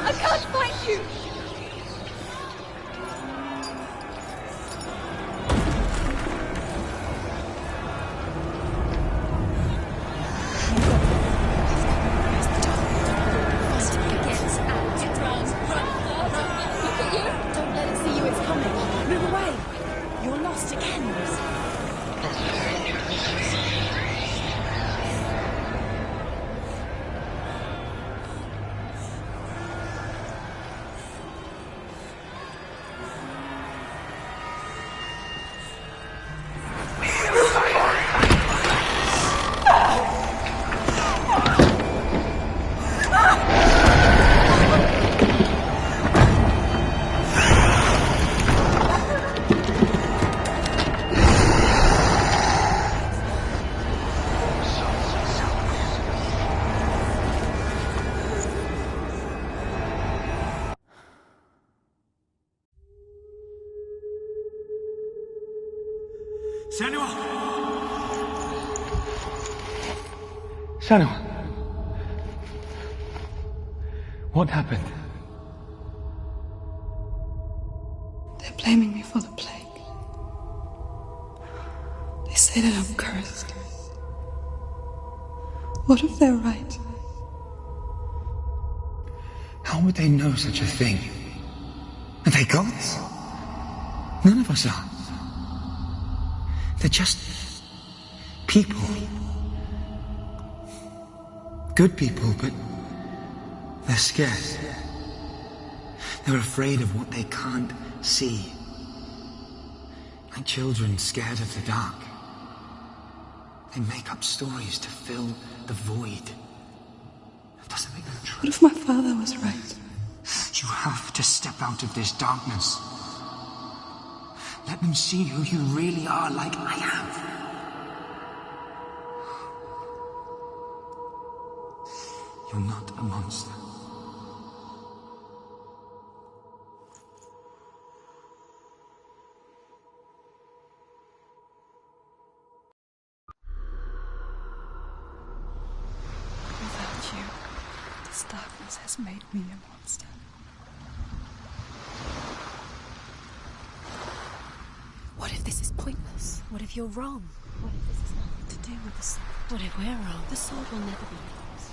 I can't find you! Don't let it see you. It's coming. Move away. You're lost again. Senua! Senua! What happened? They're blaming me for the plague. They say that I'm cursed. What if they're right? How would they know such a thing? Are they gods? None of us are. They're just people. Good people, but they're scared. They're afraid of what they can't see. Like children scared of the dark. They make up stories to fill the void. That doesn't make them true. What if my father was right? You have to step out of this darkness. Let them see who you really are, like I have. You're not a monster. Without you, this darkness has made me a monster. What if this is pointless? What if you're wrong? What if this has nothing to do with the sword? What if we're wrong? The sword will never be yours.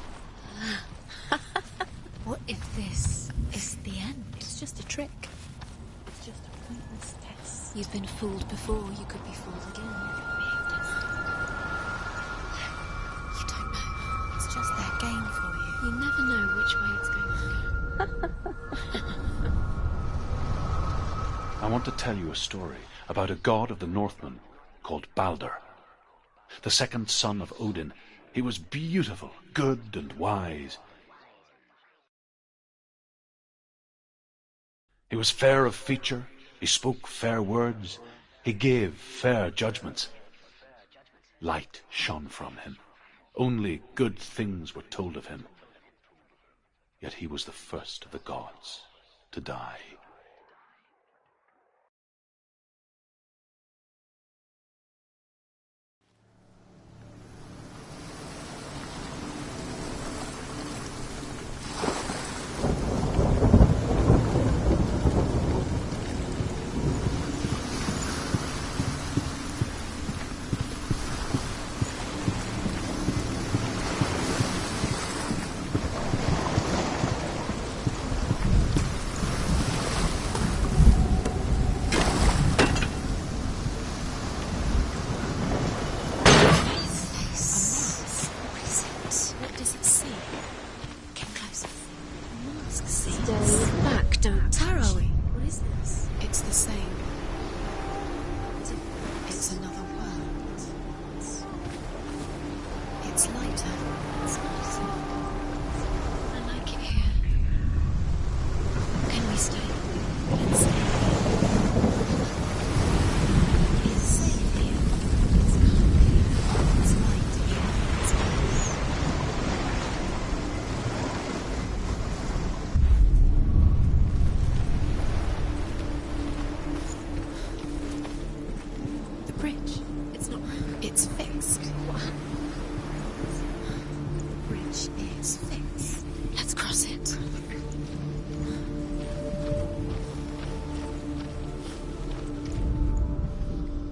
What if this is the end? It's just a trick. It's just a pointless test. You've been fooled before. You could be fooled again. You're being tested. You don't know. It's just their game for you. You never know which way it's going to go. I want to tell you a story about a god of the Northmen called Balder. The second son of Odin. He was beautiful, good and wise. He was fair of feature, he spoke fair words, he gave fair judgments. Light shone from him. Only good things were told of him. Yet he was the first of the gods to die.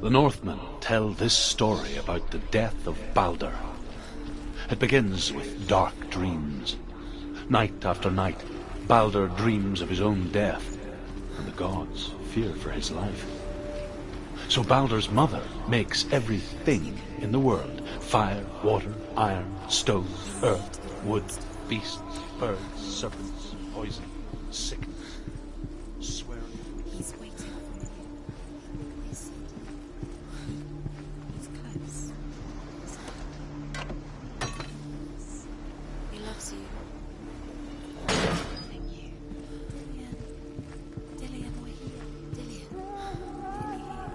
The Northmen tell this story about the death of Baldur. It begins with dark dreams. Night after night, Baldur dreams of his own death, and the gods fear for his life. So Baldur's mother makes everything in the world: fire, water, iron, stone, earth, wood, beasts, birds, serpents, poison, sickness. He's waiting for you. He's close. He loves you. Thank you. Dillian, we're here. Dillian. Dilly here.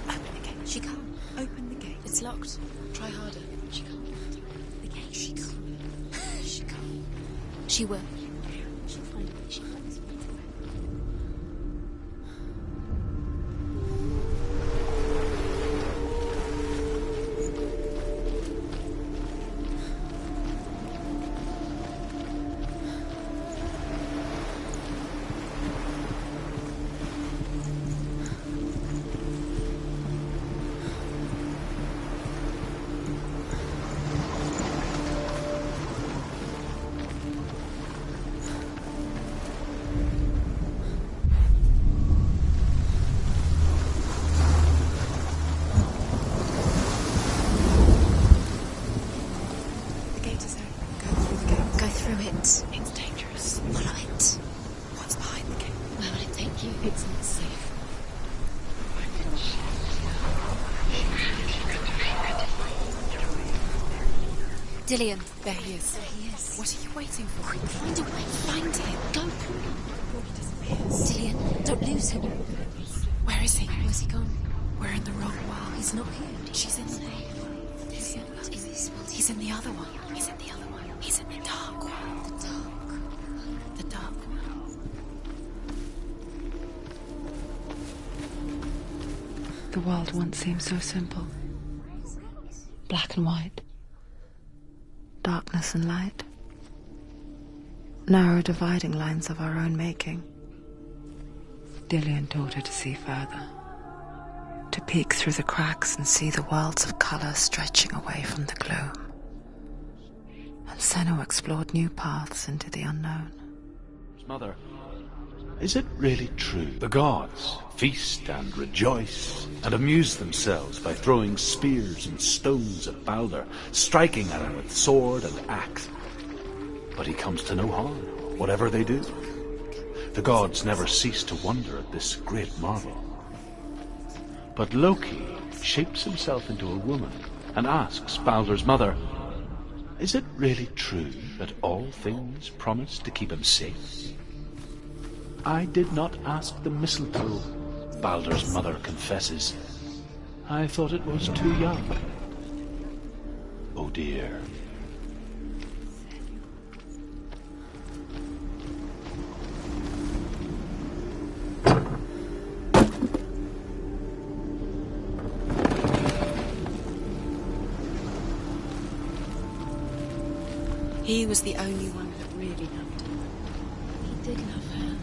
Open the gate. She can't. Open the gate. It's locked. Try harder. She can't. The gate. She can't. She can't. She will. She'll find me. She wants me to. The gate is open. Go through the gate. Go through it. It's dangerous. Follow it. What's behind the gate? Where will it take you? It's not safe. Dillian. There he is. There he is. What are you waiting for? Find a way. Find him. Go. He disappears. Dillian, don't lose him. Where is he? Where's he gone? We're in the wrong world. He's not here. She's in the Dillian, in this world. He's in the other one. He's in the other one. He's in the dark world. The dark. The dark world. The world once seemed so simple. Black and white. Darkness and light. Narrow dividing lines of our own making. Dillian taught her to see further. To peek through the cracks and see the worlds of colour stretching away from the gloom. And Senua explored new paths into the unknown. Mother, is it really true? The gods feast and rejoice and amuse themselves by throwing spears and stones at Baldur, striking at him with sword and axe. But he comes to no harm, whatever they do. The gods never cease to wonder at this great marvel. But Loki shapes himself into a woman and asks Baldur's mother, is it really true that all things promise to keep him safe? I did not ask the mistletoe, Baldur's mother confesses. I thought it was too young. Oh dear. He was the only one that really loved her. He did love her.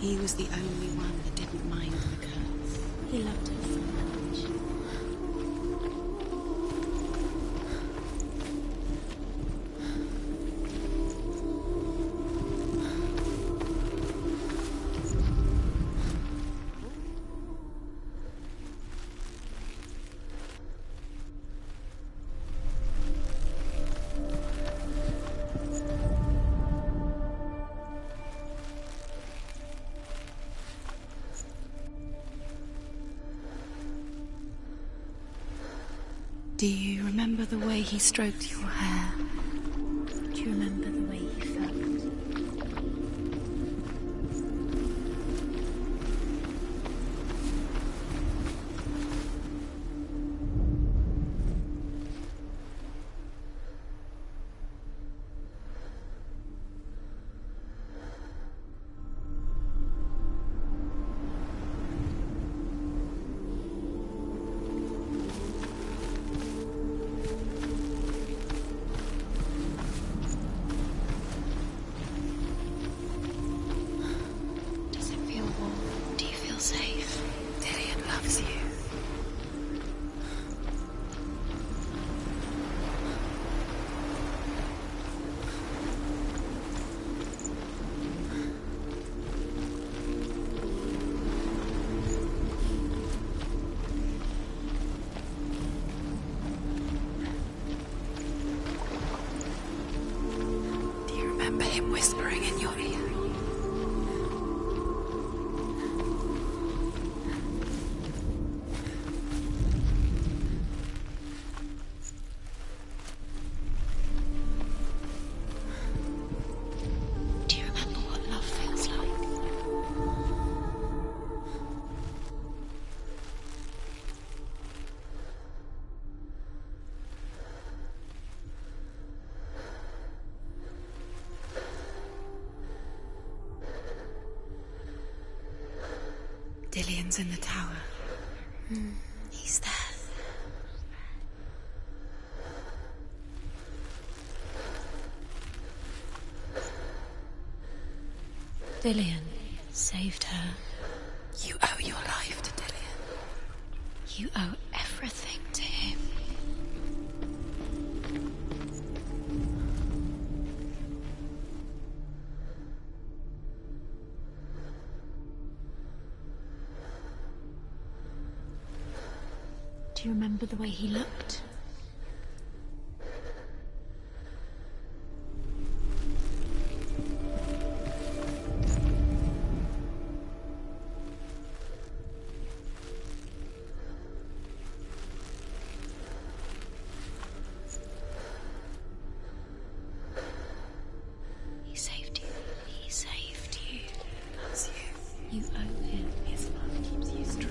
He was the only one that didn't mind the curse. He loved her so much. Do you remember the way he stroked your hair? Do you remember the way he felt? Him whispering in your ear. Do you remember what love feels like? Dillian's in the tower. He's there. Dillian saved her. You owe your life to Dillian. You owe everything to him. Do you remember the way he looked? He saved you. He saved you. He loves you. You owe him. His love keeps you strong.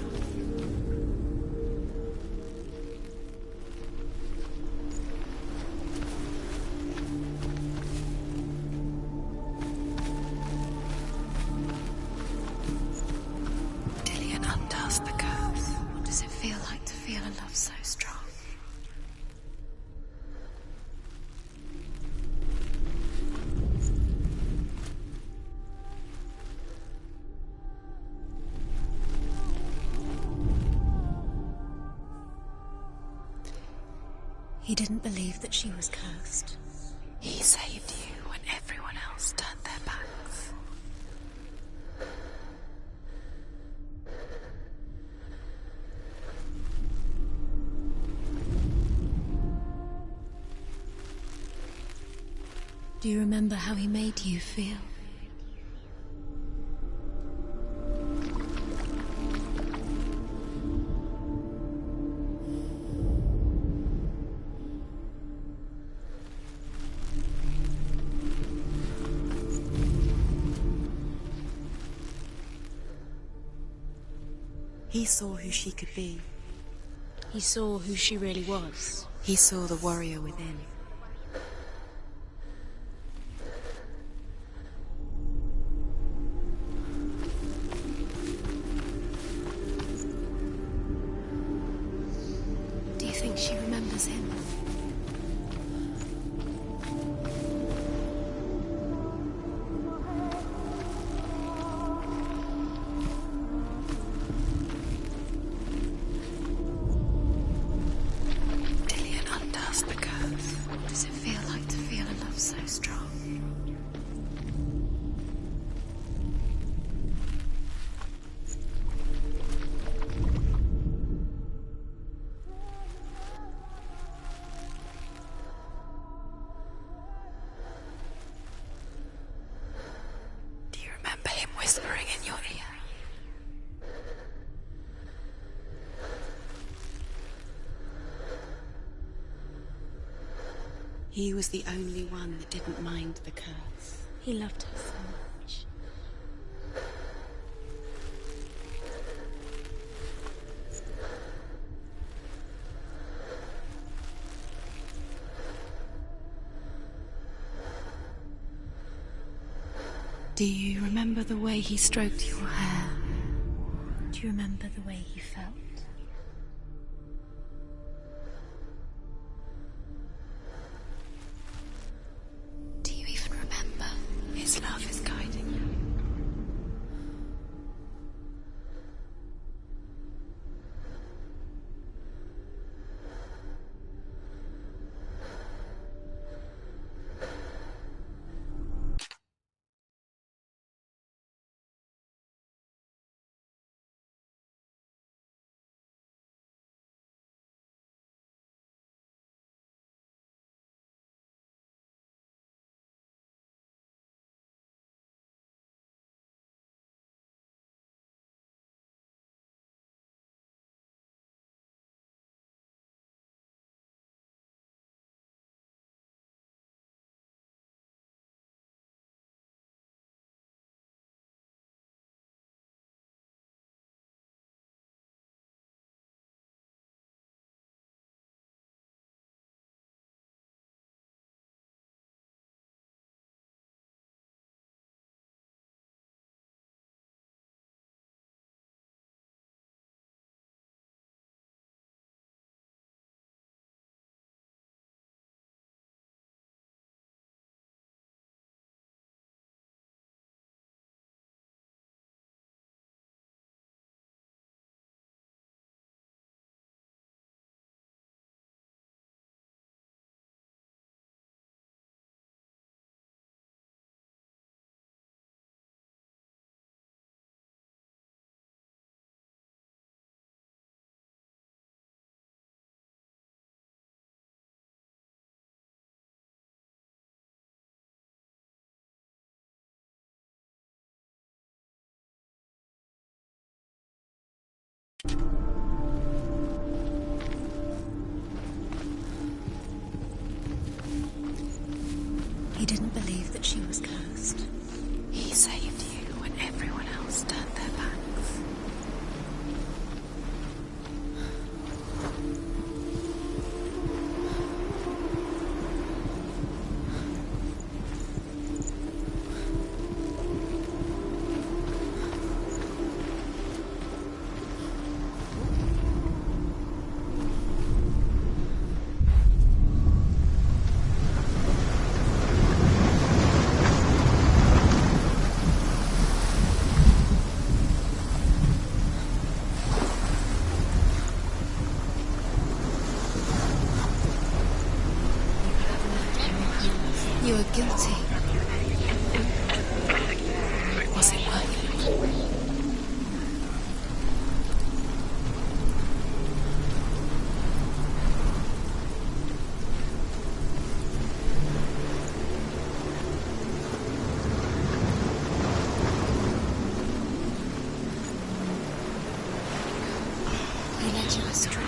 The curse. What does it feel like to feel a love so strong? He didn't believe that she was cursed. He saved you when everyone else turned their backs. Do you remember how he made you feel? He saw who she could be. He saw who she really was. He saw the warrior within. Do you think she remembers him? Does it feel like to feel a love so strong? Do you remember him whispering in your ear? He was the only one that didn't mind the curse. He loved her so much. Do you remember the way he stroked your hair? Do you remember the way he felt? Do you even remember his love is guiding you? He didn't believe that she was cursed. He saved you when everyone else turned their backs. You were guilty. Was it worth it? He led you astray.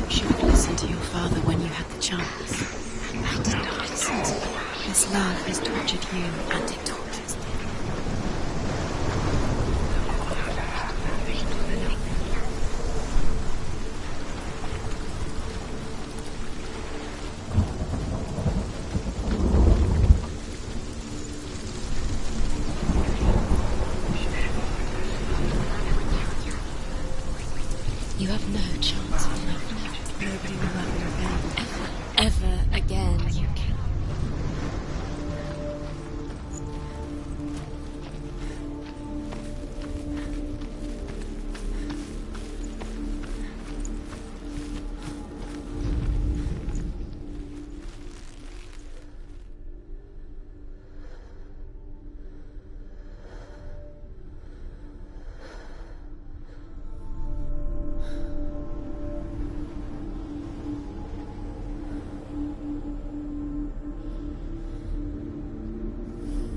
You should have listened to your father when you had the chance. I did not listen to you. This love has tortured you, and it tortures me.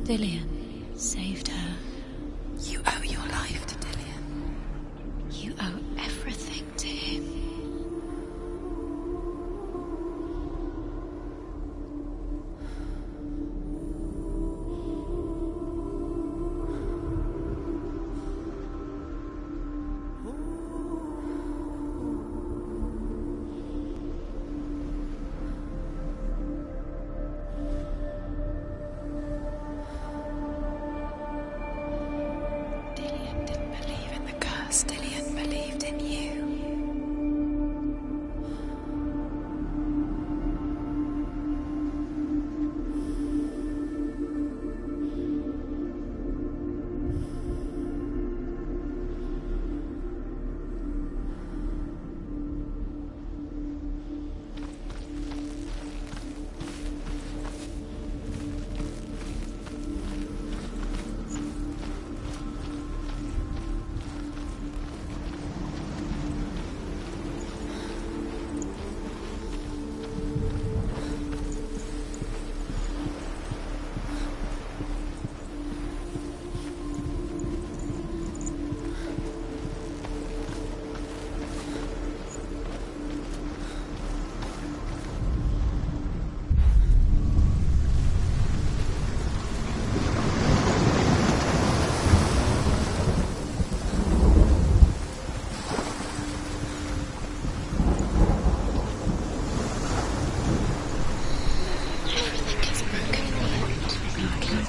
Dillian saved her. You owe your life to Dillian. You owe everything to him. Dillian didn't believe in the curse. Dillian believed in you.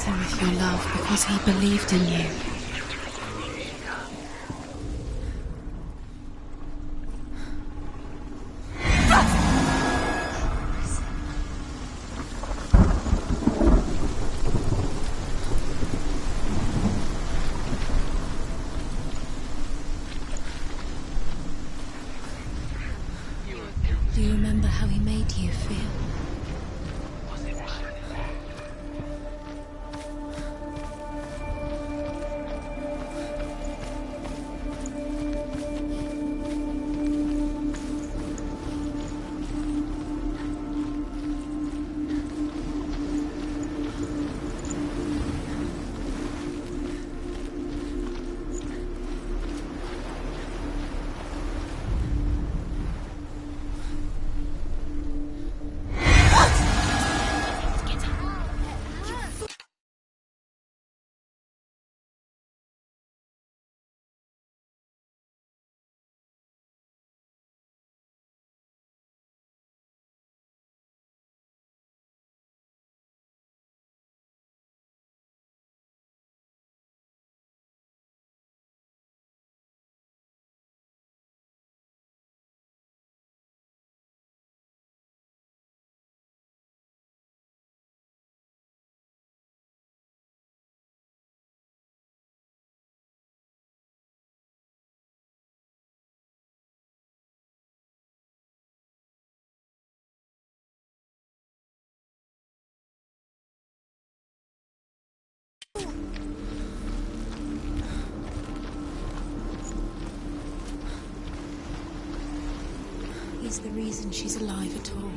With your love because he believed in you. Do you remember how he made you feel? He's the reason she's alive at all.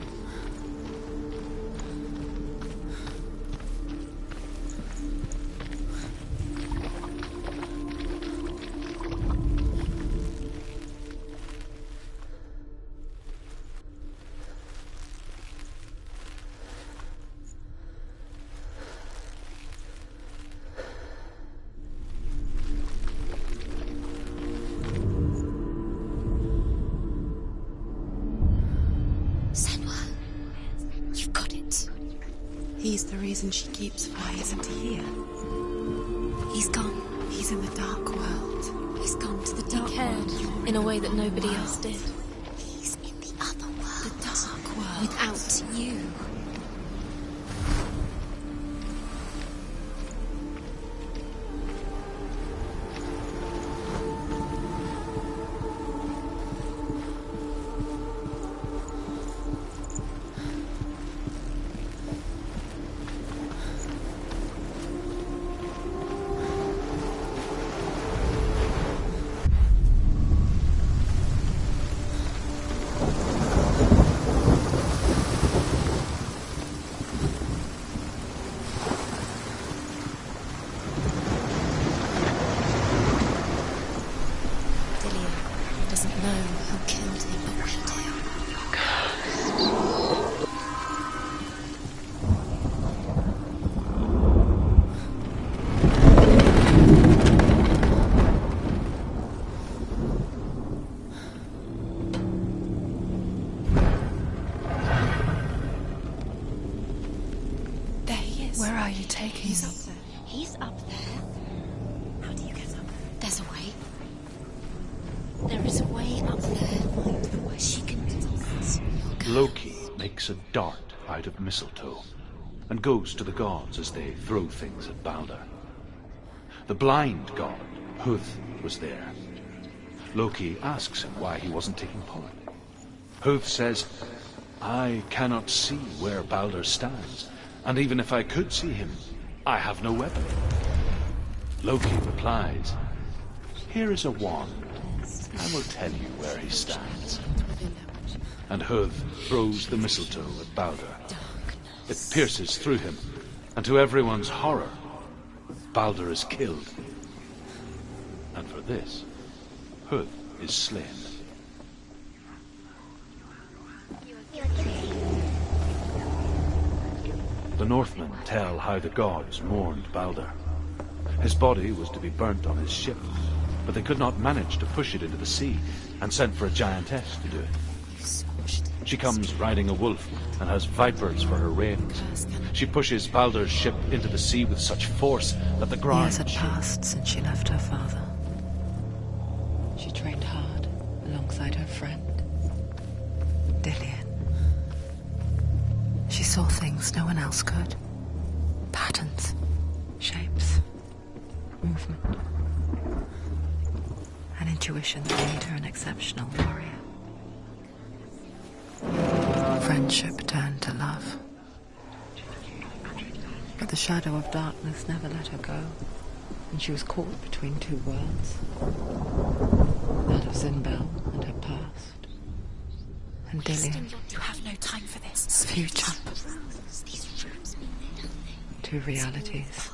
Senua, you've got it. He's the reason she keeps flying. Isn't he here? He's gone. He's in the dark world. He's gone to the dark cared world in a way that nobody else did. He's in the other world. The dark world. Without you. Where are you taking He's me? up there. He's up there. How do you get up there? There's a way. There is a way up there. Find the way. She can do this. Loki makes a dart out of mistletoe and goes to the gods as they throw things at Balder. The blind god, Huth, was there. Loki asks him why he wasn't taking part. Huth says, I cannot see where Balder stands, and even if I could see him, I have no weapon. Loki replies, here is a wand. I will tell you where he stands. And Huth throws the mistletoe at Balder. It pierces through him, and to everyone's horror, Balder is killed. And for this, Huth is slain. The Northmen tell how the gods mourned Balder. His body was to be burnt on his ship, but they could not manage to push it into the sea, and sent for a giantess to do it. She comes riding a wolf and has vipers for her reins. She pushes Balder's ship into the sea with such force that the ground... Years had passed since she left her father. She trained hard alongside her friend, Dillian. She saw things no one else could. Patterns, shapes, movement. An intuition that made her an exceptional warrior. Friendship turned to love. But the shadow of darkness never let her go, and she was caught between two worlds. That of Zinbel and her past. And Dillian. You have no time for this. Future. Two realities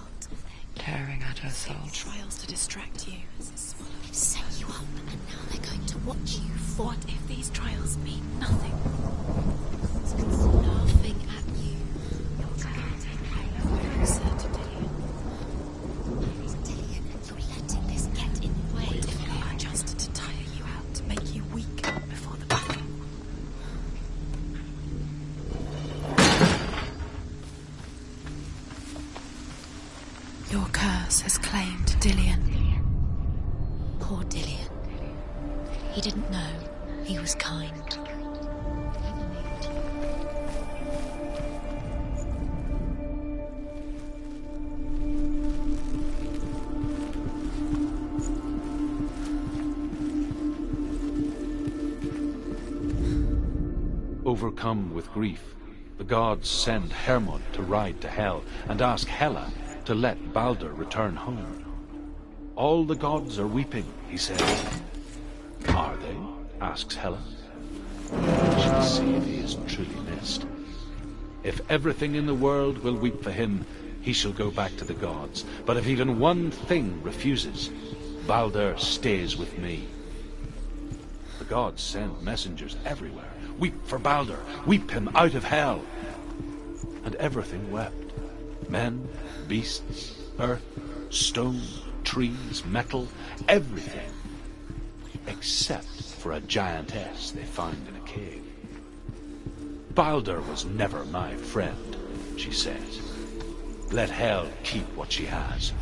tearing at her soul. Trials to distract you. They've set you up, and now they're going to watch you. What if these trials mean nothing? Laughing at you. Closer to Dillian. Dillian, you're letting this get in the way. If they are just to tire you out, to make you weak before the battle. Your curse has claimed Dillian. Poor Dillian. He didn't know. He was kind. Overcome with grief, the gods send Hermod to ride to Hell and ask Hela to let Balder return home. All the gods are weeping, he says. Are they? Asks Hela. We shall see if he is truly missed. If everything in the world will weep for him, he shall go back to the gods. But if even one thing refuses, Balder stays with me. The gods send messengers everywhere. Weep for Balder. Weep him out of Hell. And everything wept. Men, beasts, earth, stone, trees, metal, everything. Except for a giantess they found in a cave. Balder was never my friend, she says. Let Hell keep what she has.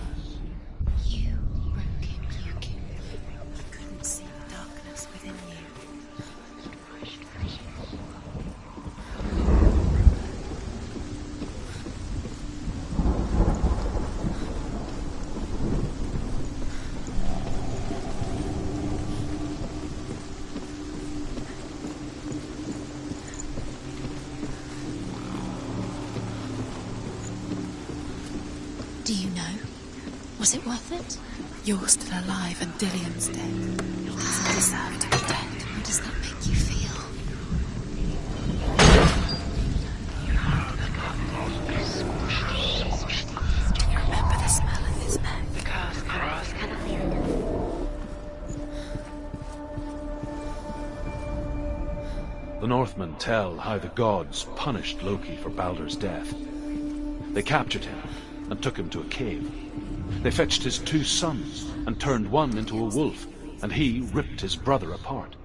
You broke him, you killed him. I couldn't see the darkness within you. Do you know? Was it worth it? You're still alive and Dillian's dead. He doesn't deserve to be dead. How does that make you feel? You remember the smell of his neck? The Northmen tell how the gods punished Loki for Balder's death. They captured him and took him to a cave. They fetched his 2 sons and turned one into a wolf, and he ripped his brother apart.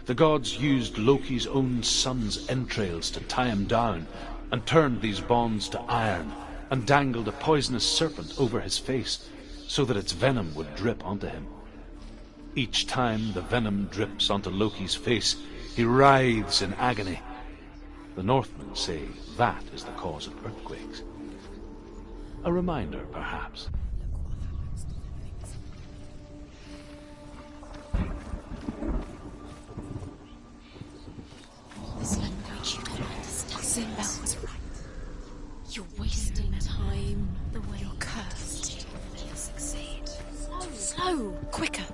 The gods used Loki's own son's entrails to tie him down, and turned these bonds to iron, and dangled a poisonous serpent over his face, so that its venom would drip onto him. Each time the venom drips onto Loki's face, he writhes in agony. The Northmen say that is the cause of earthquakes. A reminder, perhaps. This language you don't understand. Sinbad was right. You're wasting time. The way you're cursed. You'll succeed. Slow. Quicker.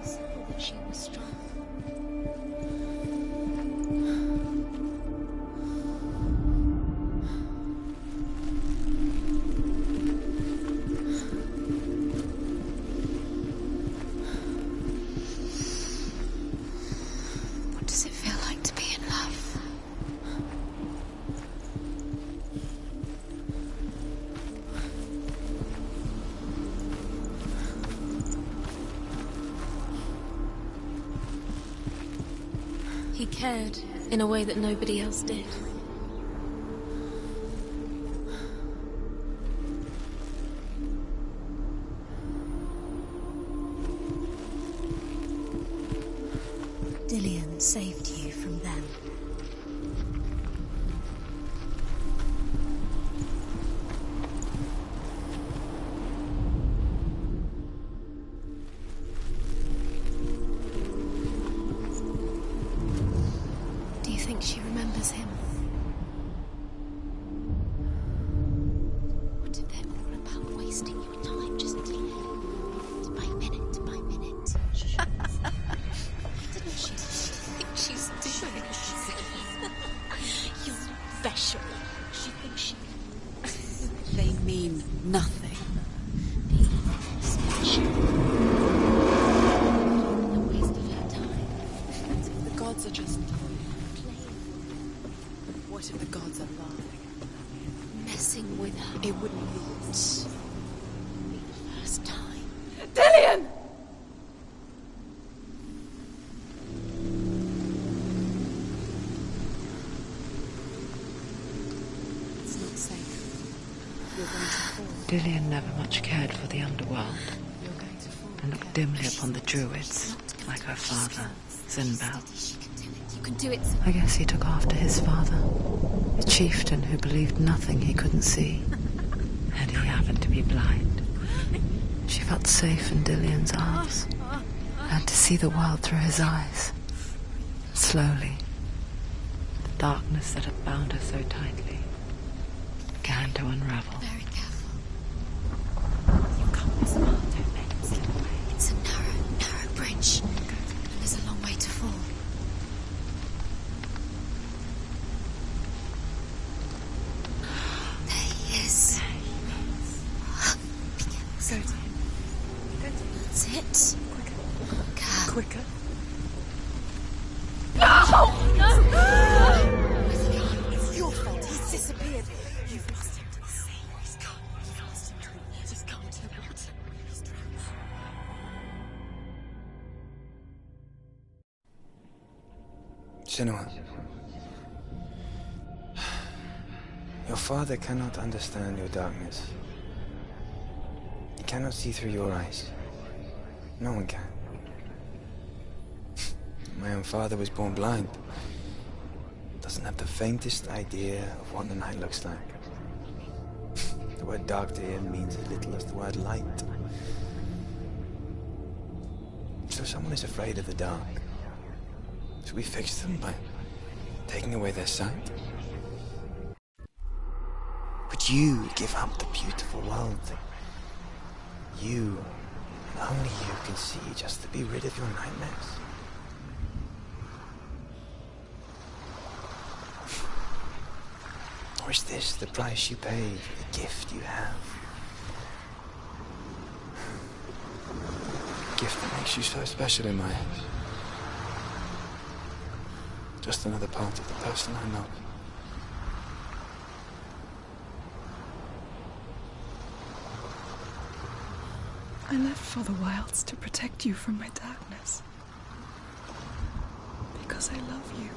Simple that she was strong. What does it feel like to be in love? He cared in a way that nobody else did. Dillion saved you from them. Do you think she remembers him? What if they're all about wasting your time just minute by minute by minute? Didn't she think she's doing it? You're special. She thinks she... They mean nothing. Special. A waste of her time. The gods are just what if the gods are lying? Messing with her. It wouldn't be. Be the first time. Dillion! It's not safe. You're going to fall. Dillion never much cared for the underworld, You're going to fall. and looked dimly upon the druids, like her father, Sinbad. You can do it. I guess he took after his father, a chieftain who believed nothing he couldn't see, and he happened to be blind. She felt safe in Dillion's arms, and to see the world through his eyes. Slowly, the darkness that had bound her so tightly began to unravel. Very careful. You'll come this far, don't let him slip away. It's a narrow bridge. There's a long way to fall. There he is. Be careful. Go to him. That's it. Quicker. Quicker. It's your fault. He's disappeared. You've lost him to the sea. He's gone. You've lost him to the He's gone to the water. Senua. Your father cannot understand your darkness. He cannot see through your eyes. No one can. My own father was born blind. Doesn't have the faintest idea of what the night looks like. The word dark to him means as little as the word light. So someone is afraid of the dark. So we fix them by taking away their sight. But you give up the beautiful world that you, and only you, can see just to be rid of your nightmares. Or is this the price you pay for the gift you have? A gift that makes you so special in my eyes. Just another part of the person I know. I left for the wilds to protect you from my darkness. Because I love you.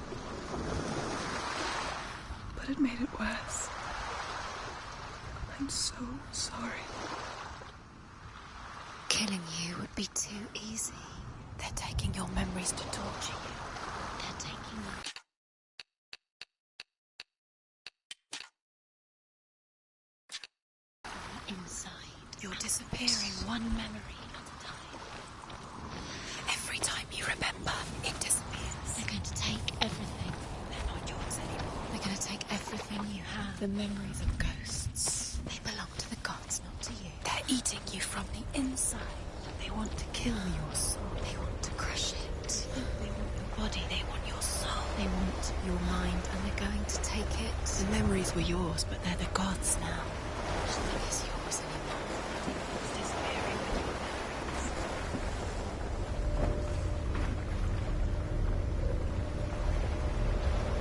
But it made it worse. I'm so sorry. Killing you would be too easy. They're taking your memories to torture you. They're taking you. Inside, you're disappearing one memory at a time. Every time you remember, it disappears. They're going to take everything. They're not yours anymore. They're going to take everything you have. The memories of ghosts. They belong to the gods, not to you. They're eating you from the inside. They want to kill your soul. They want to crush it. They want your body. They want your soul. They want your mind, and they're going to take it. The memories were yours, but they're the gods now. Nothing is yours anymore.